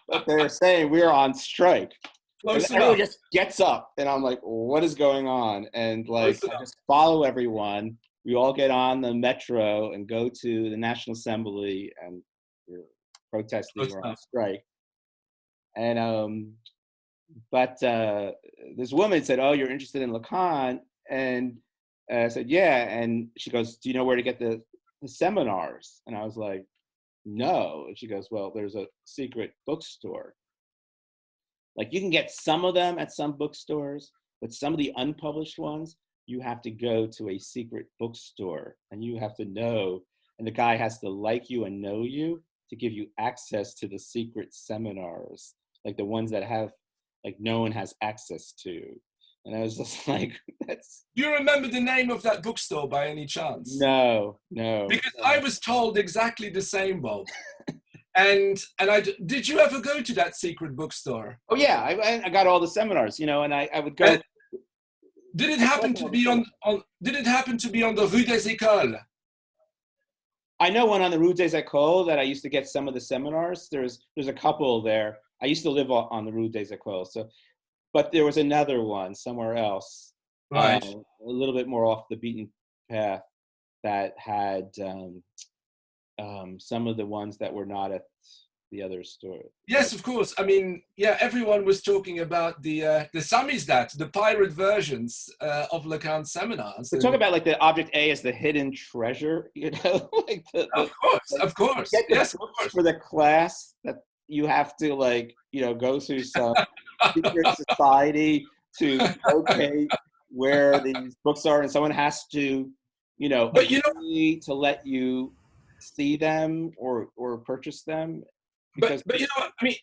But they're saying we're on strike. And everyone just gets up, and I'm like, what is going on? And like, I just follow everyone. We all get on the metro and go to the National Assembly, and we're protesting, we're on strike. And but this woman said, "Oh, you're interested in Lacan?" And I said, "Yeah." And she goes, "Do you know where to get the seminars?" And I was like, "No." And she goes, "Well, there's a secret bookstore. Like you can get some of them at some bookstores, but some of the unpublished ones, you have to go to a secret bookstore, and you have to know, and the guy has to like you and know you to give you access to the secret seminars, like the ones that have, like no one has access to." And I was just like, that's... Do you remember the name of that bookstore by any chance? No. Because I was told exactly the same, Bob. And did you ever go to that secret bookstore? Oh yeah, I got all the seminars, and I would go. Did it happen to be on the Rue des Écoles? I know one on the Rue des Écoles that I used to get some of the seminars. There's a couple there. I used to live on the Rue des Écoles, but there was another one somewhere else, right, a little bit more off the beaten path, that had some of the ones that were not at the other store. Yes, of course. I mean, yeah, everyone was talking about the samizdat, the pirate versions of Lacan's seminars. We talk about like the object A as the hidden treasure, like of course. Yes, of course. For the class that you have to like, go through some secret society to locate where these books are, and someone has to, agree to let you see them or purchase them. But I mean,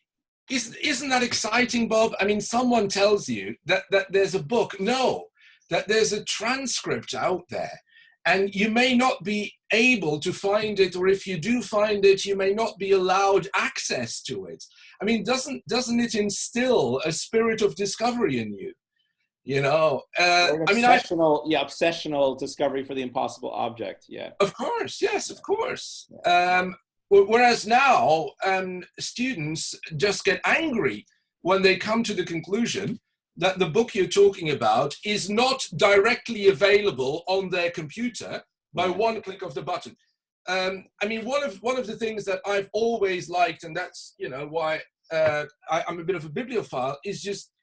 isn't that exciting, Bob? I mean, someone tells you that there's a book, that there's a transcript out there, and you may not be able to find it, or if you do find it, you may not be allowed access to it. I mean, doesn't it instill a spirit of discovery in you? Obsessional discovery for the impossible object. Yeah. Of course, yes, of course. Yeah. Whereas now, students just get angry when they come to the conclusion that the book you're talking about is not directly available on their computer by one click of the button. I mean, one of the things that I've always liked, and that's why I'm a bit of a bibliophile, is just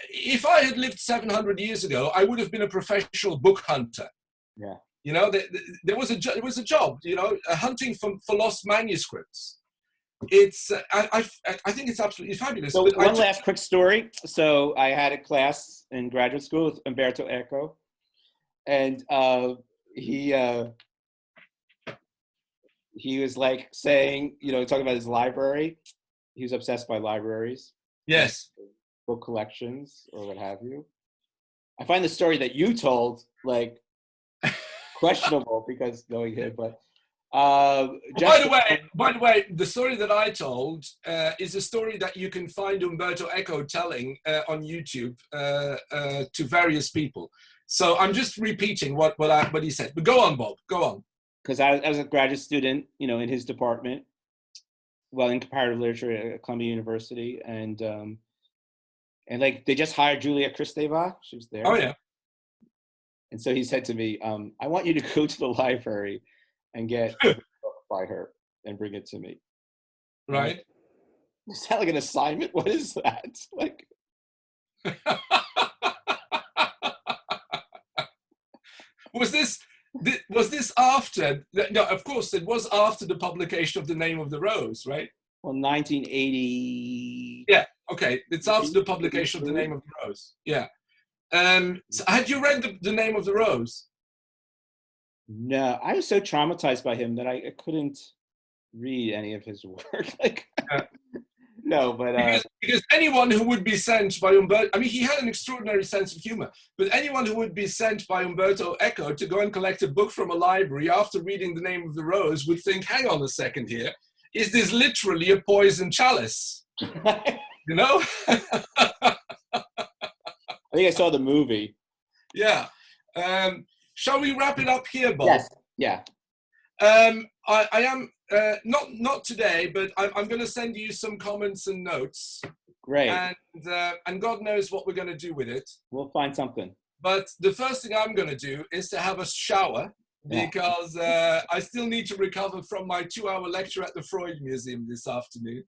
if I had lived 700 years ago, I would have been a professional book hunter. Yeah. You know, there was it was a job. You know, hunting for lost manuscripts. It's I think it's absolutely fabulous. So but one last quick story. So I had a class in graduate school with Umberto Eco, and he was like saying, you know, talking about his library. He was obsessed by libraries. Yes. Book collections or what have you. I find the story that you told like questionable because knowing him, but by the way, the story that I told is a story that you can find Umberto Eco telling on YouTube to various people. So I'm just repeating what he said. But go on, Bob. Go on. Because I was a graduate student, you know, in his department, well, in comparative literature at Columbia University, and like they just hired Julia Kristeva. She was there. Oh yeah. And so he said to me, "I want you to go to the library and get a book by her and bring it to me." Right. Is that like an assignment? What is that? Like, was this after? No, of course, it was after the publication of The Name of the Rose, right? well, 1980. Yeah. Okay. It's after the publication of The Name of the Rose. Yeah. So had you read the Name of the Rose? No, I was so traumatized by him that I couldn't read any of his work. Like, no, but because anyone who would be sent by Umberto, I mean, he had an extraordinary sense of humor, but anyone who would be sent by Umberto Eco to go and collect a book from a library after reading The Name of the Rose would think, hang on a second here, is this literally a poison chalice? You know? I think I saw the movie. Yeah. Shall we wrap it up here, Bob? Yes. Yeah. I am not today, but I'm going to send you some comments and notes. Great. And God knows what we're going to do with it. We'll find something. But the first thing I'm going to do is to have a shower because I still need to recover from my 2-hour lecture at the Freud Museum this afternoon.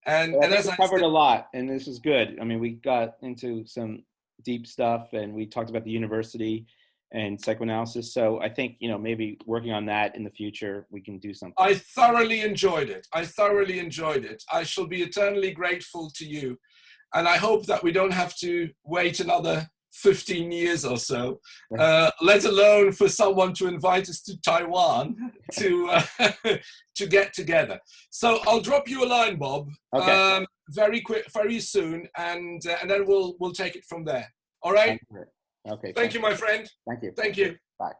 And as I covered a lot, and this is good. I mean, we got into some deep stuff, and we talked about the university and psychoanalysis. So I think, you know, maybe working on that in the future, we can do something. I thoroughly enjoyed it. I shall be eternally grateful to you. And I hope that we don't have to wait another 15 years or so, let alone for someone to invite us to Taiwan to get together. So I'll drop you a line, Bob, okay. very soon, and then we'll take it from there. All right? Okay. Thank you, my friend. Thank you. Thank you. Bye.